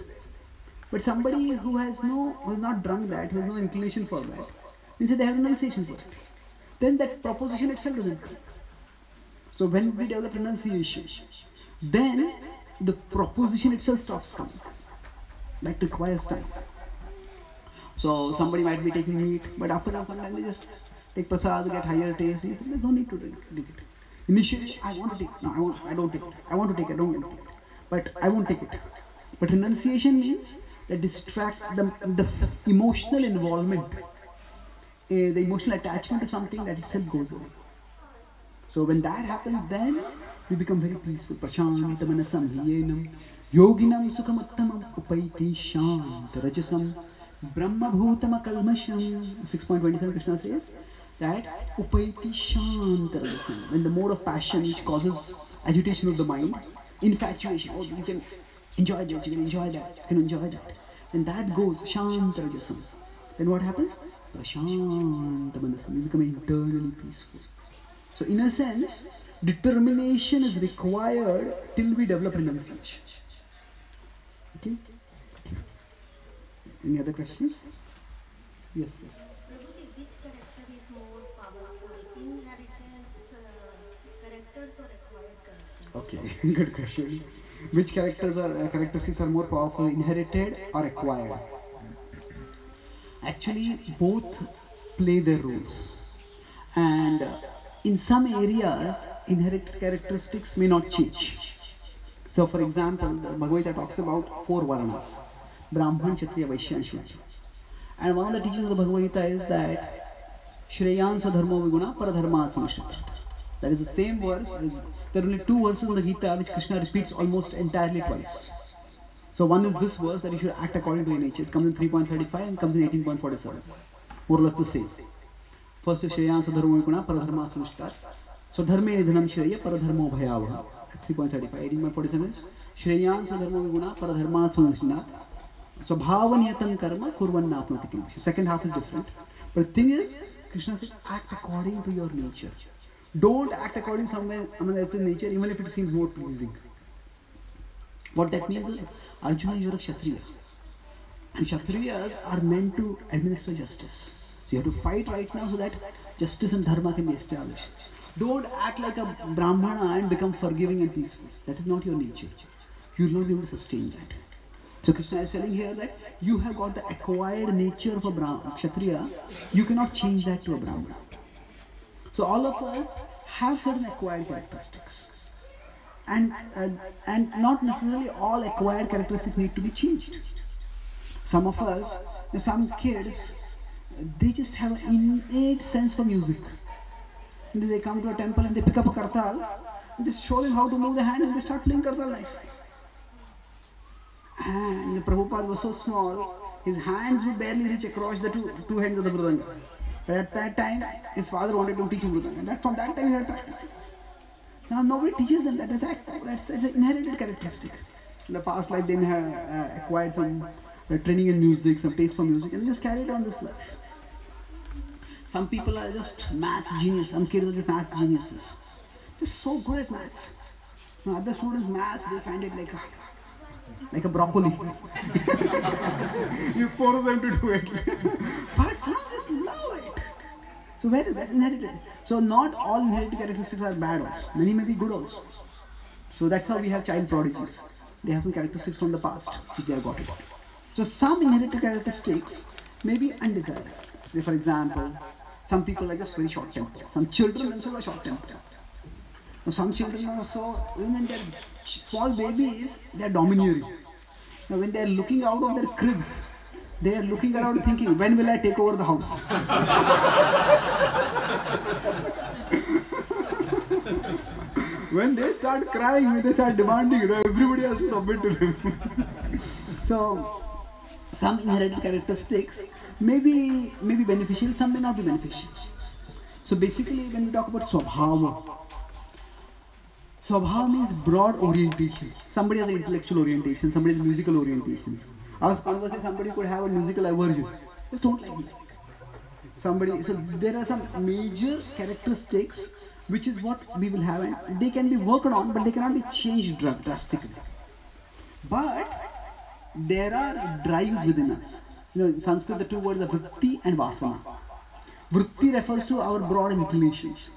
But somebody who has not drunk that, who has no inclination for that, means that they have renunciation for it. Then that proposition itself doesn't come. So when we develop renunciation, then the proposition itself stops coming. That requires time. So somebody might be taking meat, but after that sometimes they just take prasad, get higher taste. There's no need to drink it. Initially, I want to take it. No, I don't take it. I want to take it. I don't want to take it. But I won't take it. But renunciation means that the emotional involvement, the emotional attachment to something, that itself goes away. So when that happens, then we become very peaceful. Prashantamanasam hiyenam yoginam sukhamattamam upaiti shantarajasam brahmabhutama kalmasham. 6.27 Krishna says that upaiti shantarajasam. When the mode of passion which causes agitation of the mind, infatuation, oh, you can enjoy this, you can enjoy that, you can enjoy that. And that goes shantarajasam. Then what happens? Prashantamanasam. You become internally peaceful. So in a sense, determination is required till we develop renunciation. Okay? Any other questions? Yes, please. Prabhuji, which character is more powerful? Inheritance characters or acquired characters? Okay, good question. Which characteristics are more powerful, inherited or acquired? Actually, both play their roles. And in some areas, inherited characteristics may not change. So for example, the Bhagavad Gita talks about 4 Varanas: Brahman, Kshatriya, Vaishya and Shudra. And one of the teachings of the Bhagavad Gita is that Shreyan Swadharmo Viguna Paradharma Atmanishita. That is the same verse. There are only 2 verses in the Gita which Krishna repeats almost entirely twice. So one is this verse that you should act according to your nature. It comes in 3.35 and comes in 18.47. More or less the same. First is Shreyan Swadharmo Viguna Paradharma Atmanishita. Swadharme Nidhanam Shreya Paradharmo Bhayavaha. 3.35. 18.47 is Shreyan Swadharmo Viguna Paradharma Atmanishita. Swabhavaniyatam karma kurvannapnati kilvishu. Second half is different. But the thing is, Krishna said, act according to your nature. Don't act according to someone else's nature, even if it seems more pleasing. What that means is, Arjuna, you are a Kshatriya. And Kshatriyas are meant to administer justice. So you have to fight right now so that justice and dharma can be established. Don't act like a Brahmana and become forgiving and peaceful. That is not your nature. You will not be able to sustain that. So Krishna is telling here that you have got the acquired nature of a Kshatriya. You cannot change that to a Brahmana. So all of us have certain acquired characteristics. And not necessarily all acquired characteristics need to be changed. Some of us, some kids, they just have an innate sense for music. And they come to a temple and they pick up a kartal, and they show them how to move the hand and they start playing kartal nicely. And the Prabhupada was so small, his hands would barely reach across the two hands of the Mridanga. But at that time, his father wanted to teach him Mridanga. And from that time he had practiced. Now nobody teaches them that. That's an inherited characteristic. In the past life they may have acquired some training in music, some taste for music, and they just carry it on this life. Some people are just maths genius. Some kids are just maths geniuses. Just so good at maths. Now other students maths, they find it like a broccoli. You force them to do it. But some just love it. So where is that inherited? So not all inherited characteristics are bad also. Many may be good also. So that's how we have child prodigies. They have some characteristics from the past which they have got it. So some inherited characteristics may be undesirable. Say for example, some people are just very short-tempered. Some children themselves are short-tempered. Now some children are so, even when they're small babies, they're domineering. Now when they're looking out of their cribs, they are looking around thinking, when will I take over the house? When they start crying, when they start demanding, everybody has to submit to them. So, some inherited characteristics may be beneficial, some may not be beneficial. So basically, when we talk about Swabhava means broad orientation. Somebody has an intellectual orientation, somebody has a musical orientation. I was conversing, somebody could have a musical aversion. Just don't like music. So there are some major characteristics which is what we will have, and they can be worked on, but they cannot be changed drastically. But there are drives within us. In Sanskrit, the two words are vritti and vasana. Vritti refers to our broad inclinations.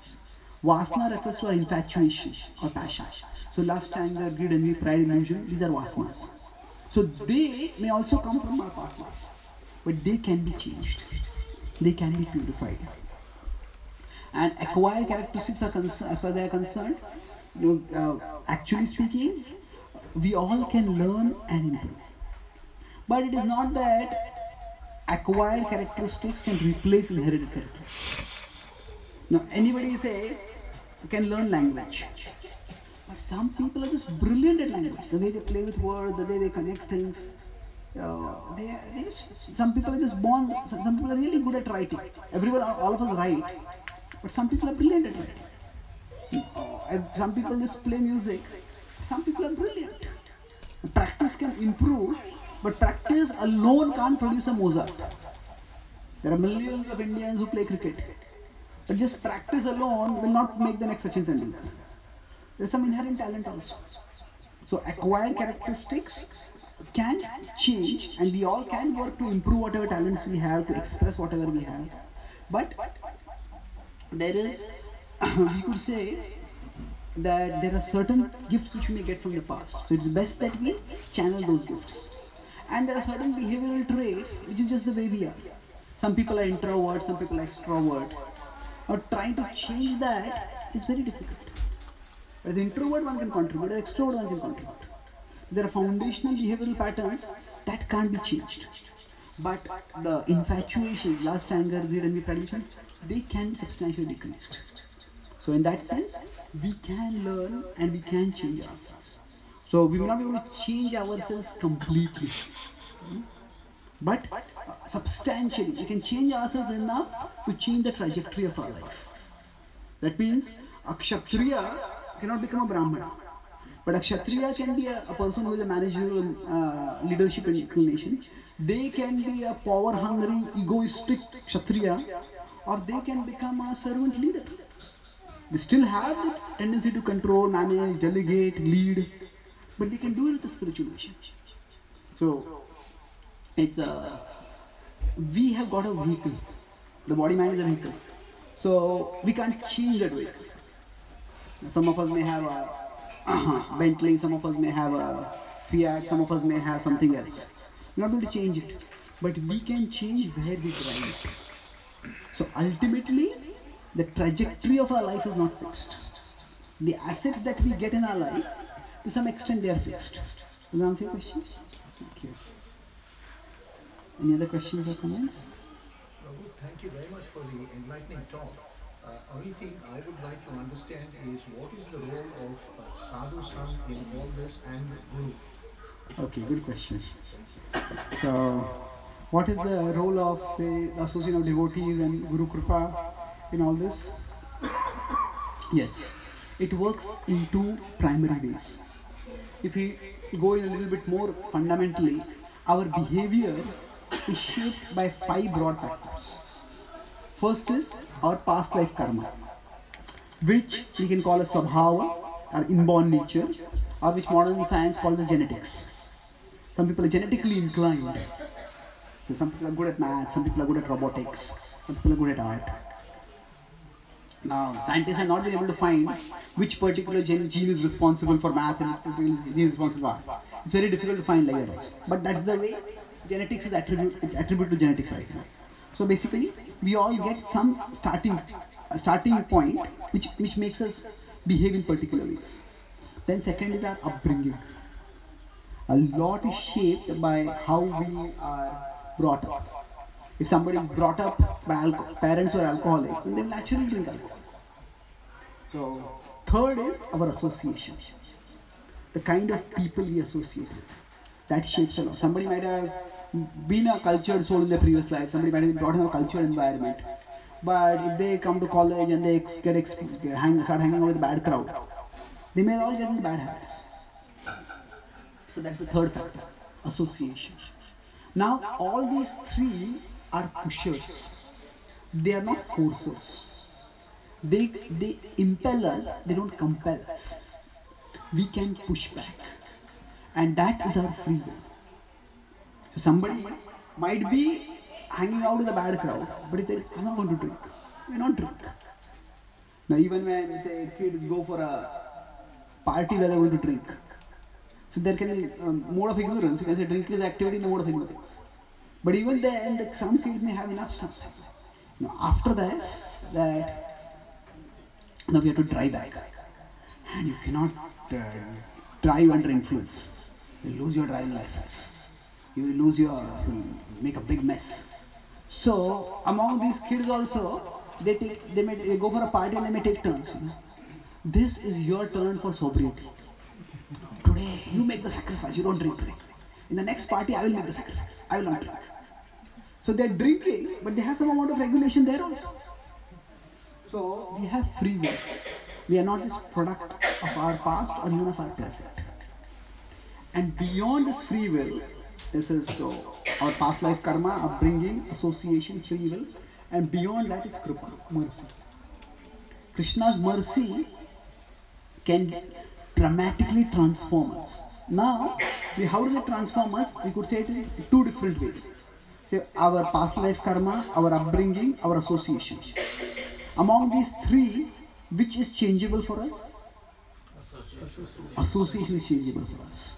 Vasana refers to our infatuations or passions. So lust, anger, greed, envy, pride, illusion, these are vasanas. So they may also come from our past life, but they can be changed. They can be purified. And acquired characteristics are concerned, as far as they are concerned, actually speaking, we all can learn and improve. But it is not that acquired characteristics can replace inherited characteristics. Now, anybody say can learn language. But some people are just brilliant at language. The way they play with words, the way they connect things. Some people are just born. Some people are really good at writing. All of us write, but some people are brilliant at writing. Some people just play music. Some people are brilliant. Practice can improve, but practice alone can't produce a Mozart. There are millions of Indians who play cricket, but just practice alone will not make the next Sachin Tendulkar. There's some inherent talent also. So acquired characteristics can change, and we all can work to improve whatever talents we have, to express whatever we have. But there is, we could say that there are certain gifts which we may get from the past. So it's best that we channel those gifts. And there are certain behavioral traits which is just the way we are. Some people are introvert, some people are extrovert. Or trying to change that is very difficult. As an introvert one can contribute, as an extrovert one can contribute. There are foundational behavioral patterns that can't be changed. But the infatuations, lust, anger, greed, envy, pride, they can be substantially decreased. So in that sense, we can learn and we can change ourselves. So we will not be able to change ourselves completely. But substantially, we can change ourselves enough to change the trajectory of our life. That means a Kshatriya cannot become a Brahmana. But a Kshatriya can be a person who is a managerial leadership inclination. They can be a power-hungry, egoistic Kshatriya, or they can become a servant leader. They still have the tendency to control, manage, delegate, lead, but they can do it with a spiritual vision. So, we have got a vehicle. The body mind is a vehicle. So, we can't change that vehicle. Some of us may have a Bentley, some of us may have a Fiat, some of us may have something else. We're not able to change it, but we can change where we drive it. So ultimately, the trajectory of our life is not fixed. The assets that we get in our life, to some extent, they are fixed. Does that answer your question? Thank you. Any other questions or comments? Prabhu, thank you very much for the enlightening talk. Only thing I would like to understand is what is the role of sadhu son in all this and guru? Okay, good question. So, what is the role of, say, the association of devotees and Guru Kripa in all this? Yes, it works in two primary ways. If we go in a little bit more fundamentally, our behavior is shaped by 5 broad factors. First is our past life karma, which we can call as Swabhava, our inborn nature, or which modern science calls as genetics. Some people are genetically inclined. So some people are good at math, some people are good at robotics, some people are good at art. Now, scientists have not been able to find which particular gene is responsible for maths and which particular gene is responsible for art. It's very difficult to find like that also. But that's the way genetics is attributed to genetics right now. So basically, we all get some starting point which makes us behave in particular ways. Then second is our upbringing. A lot is shaped by how we are brought up. If somebody is brought up by parents who are alcoholics, then they will naturally drink alcohol. So third is our association. The kind of people we associate with. That shapes a lot. Somebody might have been a cultured soul in their previous life. Somebody might have been brought in a cultured environment. But if they come to college and they start hanging out with a bad crowd, they may all get into bad habits. So that's the third factor, association. Now all these three are pushers. They are not forcers. They impel us, they don't compel us. We can push back. And that is our free will. So somebody might be hanging out with a bad crowd, but if they I'm not going to drink, we will not drink. Now even when we say kids go for a party where they're going to drink, so there can be mode of ignorance. You can say drinking is activity in the mode of ignorance. But even then, some kids may have enough sense. After this, that now we have to drive back, and you cannot drive under influence. You lose your driving license. You will make a big mess. So among these kids also, they may go for a party and they may take turns. This is your turn for sobriety. Today, you make the sacrifice, you don't drink. In the next party, I will make the sacrifice. I will not drink. So they're drinking, but they have some amount of regulation there also. So we have free will. We are not just product of our past or even of our present. And beyond this free will, this is our past life karma, upbringing, association, free will. And beyond that is kripa, mercy. Krishna's mercy can dramatically transform us. Now, how do they transform us? We could say it in two different ways. Say our past life karma, our upbringing, our association. Among these three, which is changeable for us? Association is changeable for us.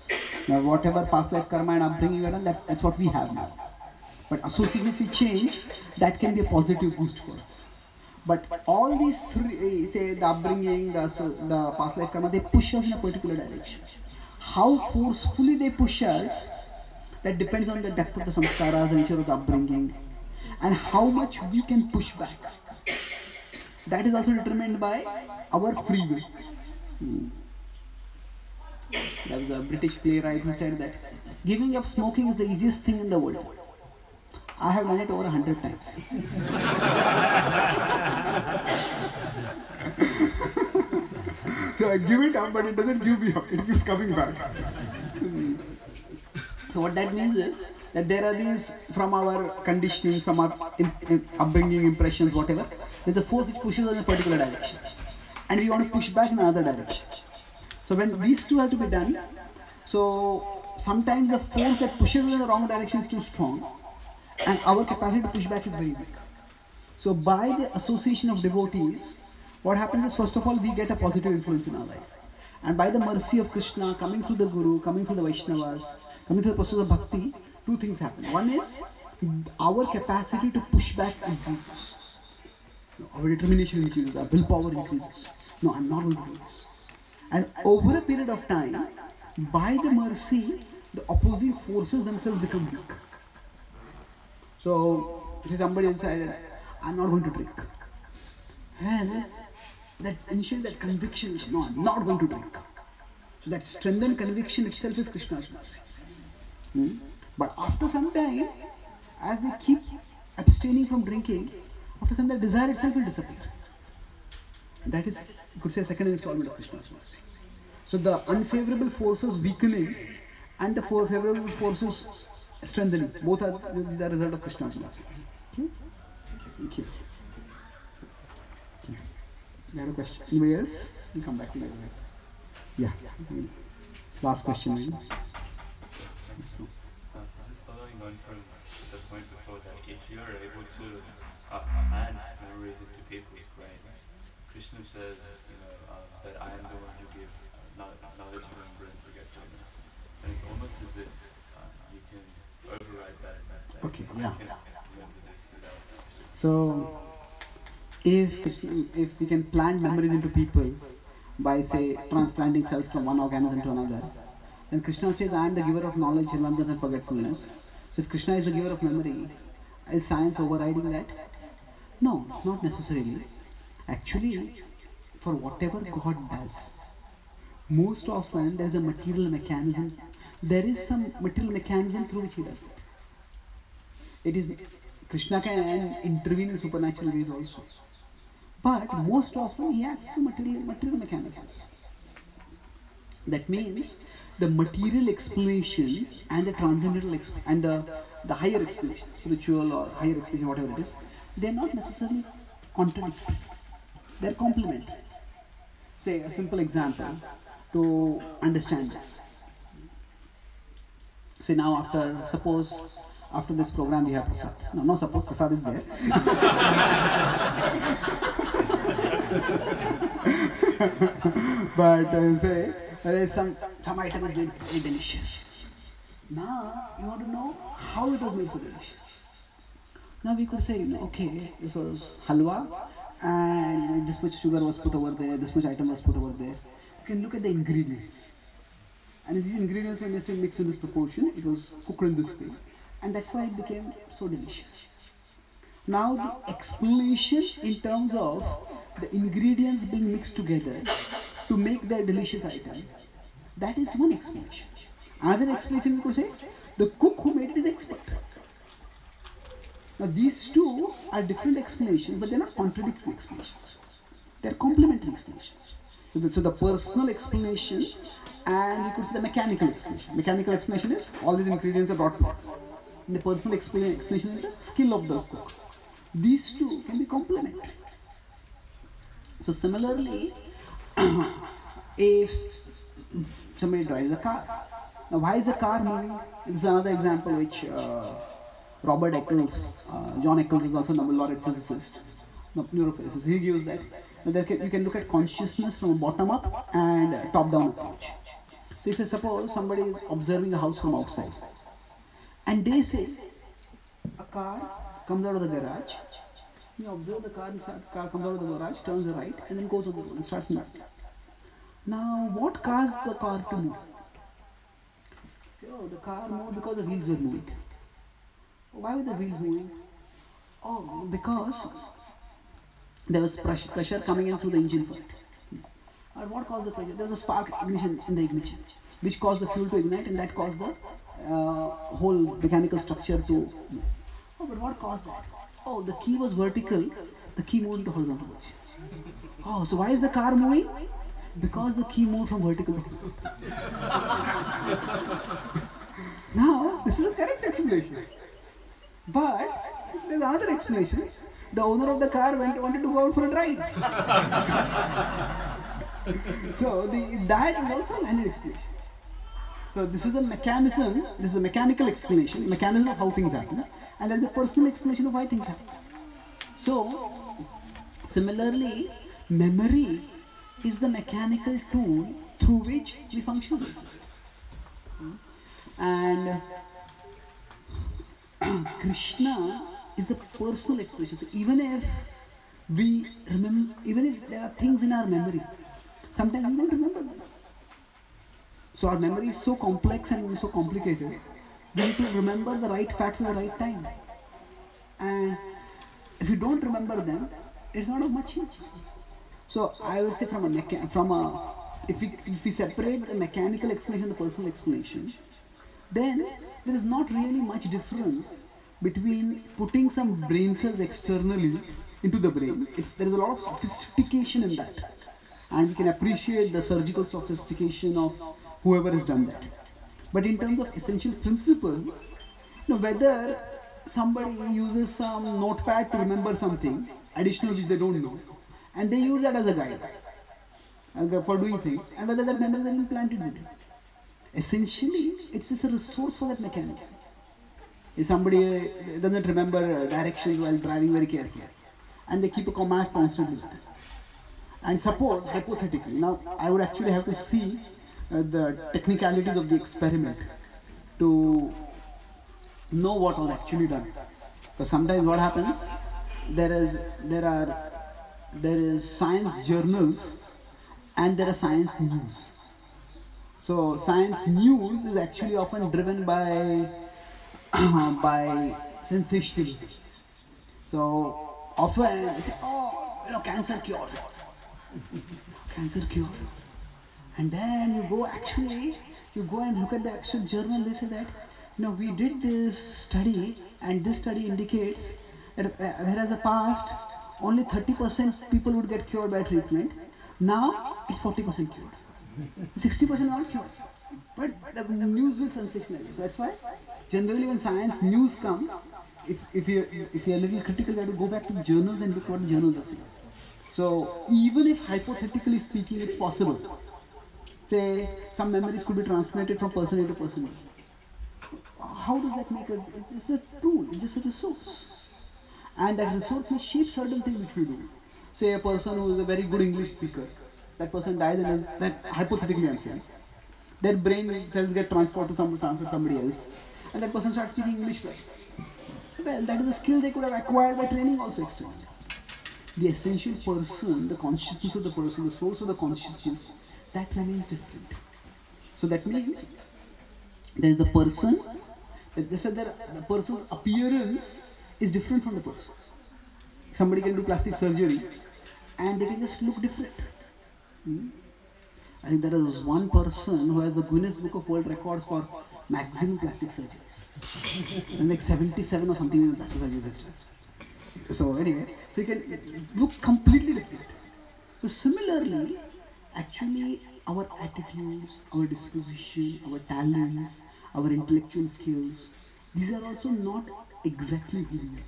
Now, whatever past life karma and upbringing we have done, that's what we have now. But association, if we change, that can be a positive boost for us. But all these three, say the upbringing, the past life karma, they push us in a particular direction. How forcefully they push us, that depends on the depth of the samskara, the nature of the upbringing, and how much we can push back. That is also determined by our free will. There was a British playwright who said that giving up smoking is the easiest thing in the world. I have done it over 100 times. So I give it up, but it doesn't give me up. It keeps coming back. So what that means is that there are these, from our conditionings, from our upbringing, impressions, whatever, there's a force which pushes us in a particular direction. And we want to push back in another direction. So when these two have to be done, so sometimes the force that pushes us in the wrong direction is too strong, and our capacity to push back is very weak. So by the association of devotees, what happens is, first of all, we get a positive influence in our life. And by the mercy of Krishna, coming through the Guru, coming through the Vaishnavas, coming through the process of bhakti, two things happen. One is, our capacity to push back increases. Our determination increases, our willpower increases. No, I'm not going to do this. And over a period of time, by the mercy, the opposing forces themselves become weak. So, if somebody decided, I'm not going to drink. And that initially that conviction, no, I'm not going to drink. So that strengthened conviction itself is Krishna's mercy. But after some time, as they keep abstaining from drinking, after some time the desire itself will disappear. And that is, you could say, a second installment of Krishna's mercy. So the unfavorable forces weakening and the favorable forces strengthening, both are these are result of Krishna's mercy. Okay? Thank you. You have a question? Anybody else? We'll come back to you. Yeah. Last question, maybe. Just following on from the point before that, if you're able to apply memories into people's brains, Krishna says, that I am the one who gives knowledge, remembrance, forgetfulness. And it's almost as if you can override that and say, Okay, yeah. I can remember this without Krishna. So, if we can plant memories into people by, say, transplanting cells from one organism to another, then Krishna says, I am the giver of knowledge, remembrance and forgetfulness. So if Krishna is the giver of memory, is science overriding that? No, not necessarily. Actually, for whatever God does, most often there is a material mechanism. There is some material mechanism through which he does it. It is Krishna can intervene in supernatural ways also, but most often he acts through material mechanisms. That means the material explanation and the transcendental and the higher explanation, spiritual or higher explanation, whatever it is, they are not necessarily contradictory. They are complementary. Say a simple example to understand this. Say now suppose after this program we have Prasad. No, not suppose, Prasad is there. But say there is some item is made very delicious. Now you want to know how it was made so delicious. Now we could say, okay, this was halwa and this much sugar was put over there, this much item was put over there. You can look at the ingredients. And if these ingredients were mixed in this proportion, it was cooked in this way. And that's why it became so delicious. Now the explanation in terms of the ingredients being mixed together to make the delicious item, that is one explanation. Another explanation we could say, the cook who made it is expert. Now these two are different explanations, but they are not contradictory explanations. They are complementary explanations. So the personal explanation and you could say the mechanical explanation. Mechanical explanation is all these ingredients are brought together. And the personal explanation is the skill of the cook. These two can be complementary. So similarly, if somebody drives a car, now why is the car moving? This is another example which Robert Eccles, John Eccles is also a Nobel laureate physicist, neurophysicist. He gives that. You can look at consciousness from a bottom-up and top-down approach. So he says, suppose somebody is observing a house from outside, and they say, a car comes out of the garage. You observe the car, comes out of the garage, turns right, and then goes on the road and starts moving. Now, what caused the car to move? So the car moved because the wheels were moving. Why were the wheels moving? Oh, because there was pressure coming in through the engine for it. And what caused the pressure? There was a spark ignition in the ignition, which caused the fuel to ignite, and that caused the whole mechanical structure to move. Oh, but what caused that? Oh, the key was vertical, the key moved into horizontal position. Oh, so why is the car moving? Because the key moved from vertical to horizontal. Now, this is a correct explanation. But there's another explanation. The owner of the car wanted to go out for a drive. So that is also a valid explanation. So this is a mechanism, this is a mechanical explanation, mechanism of how things happen, and then the personal explanation of why things happen. So similarly, memory is the mechanical tool through which we function. And Krishna is the personal explanation. So even if we remember, even if there are things in our memory, sometimes we don't remember them. So our memory is so complex and so complicated, we need to remember the right facts at the right time. And if you don't remember them, it's not of much use. So I would say if we separate the mechanical explanation and the personal explanation, then there is not really much difference between putting some brain cells externally into the brain. There is a lot of sophistication in that, and we can appreciate the surgical sophistication of whoever has done that. But in terms of essential principle, whether somebody uses some notepad to remember something additional which they don't know, and they use that as a guide for doing things, and whether that memory is implanted with it. Essentially, it's just a resource for that mechanism. If somebody doesn't remember directions while driving very carefully, and they keep a map constantly with them, And suppose, hypothetically, now I would actually have to see the technicalities of the experiment to know what was actually done. Because sometimes what happens, there is science journals and there are science news. So science news is actually often driven by by sensationalism. So often they say, oh, cancer cured. Cancer cured. And then you go and look at the actual journal, they say that, we did this study and this study indicates that whereas in the past only 30% people would get cured by treatment, now it's 40% cured. 60% not cured. But the news will sensationalize. That's why generally when science news comes, if you're a little critical, you have to go back to the journals and look what the journals are saying. So even if hypothetically speaking it's possible, say some memories could be transmitted from person A to person B. How does that make it's a tool, it's just a resource. And that resource may shape certain things which we do. Say a person who is a very good English speaker, that person dies and that hypothetically I'm saying, their brain cells get transferred to somebody else and that person starts speaking English well. Well, that is a skill they could have acquired by training also externally. The essential person, the consciousness of the person, the source of the consciousness, that remains different. So that means there is the person, they said that the person's appearance is different from the person. Somebody can do plastic surgery and they can just look different. I think there is one person who has the Guinness Book of World Records for maximum plastic surgeries. And like 77 or something in plastic surgeries. So anyway, so you can look completely different. So similarly, actually our attitudes, our disposition, our talents, our intellectual skills, these are also not exactly who we are.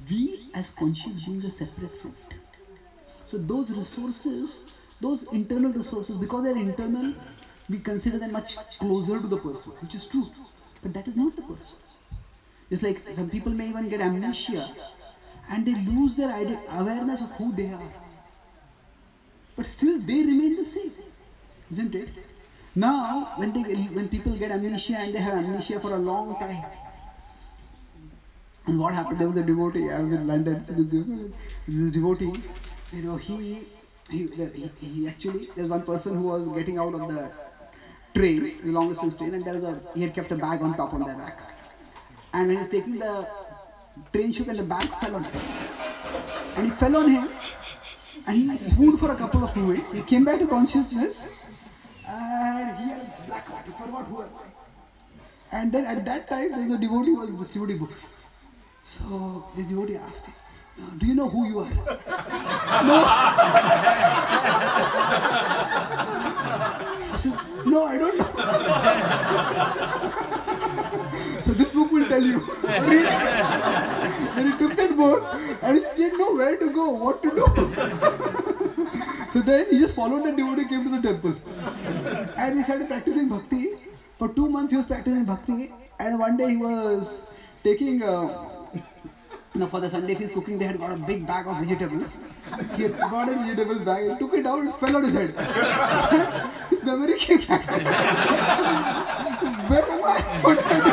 We as conscious beings are separate from it. So those resources, those internal resources, because they are internal, we consider them much closer to the person, which is true. But that is not the person. It's like some people may even get amnesia and they lose their awareness of who they are. But still they remain the same, isn't it? Now, when people get amnesia and they have amnesia for a long time, and what happened, there was a devotee, I was in London, this devotee, he actually, there's one person who was getting out of the train, the long distance train, and he had kept a bag on top on the rack. And when he was taking the train shook and the bag fell on him. And he fell on him and he swooned for a couple of minutes. He came back to consciousness and he had a blackout, he forgot who it was. And then at that time there was a devotee who was distributing books. So the devotee asked him, do you know who you are? No. He said, no, I don't know. So this book will tell you. Then he took that book and he didn't know where to go, what to do. So then he just followed the devotee, came to the temple. And he started practicing bhakti. For 2 months he was practicing bhakti. And one day he was taking for the Sunday feast cooking, they had got a big bag of vegetables. He had got a vegetables bag, he took it out, it fell on his head. His memory came back. Where am I? What am I?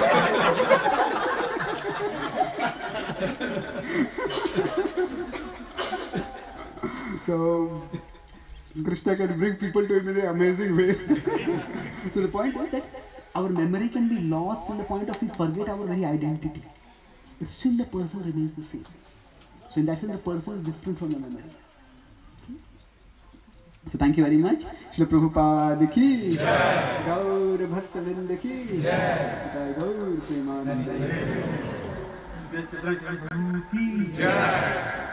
So, Krishna can bring people to him in an amazing way. So the point is that our memory can be lost from the point of we forget our very identity. But still the person remains the same. So in that sense the person is different from the memory. So thank you very much. Srila Prabhupada ki Jai. Gaur Bhakta Vrinda ki Jai. Gaur Premananda ki Jai.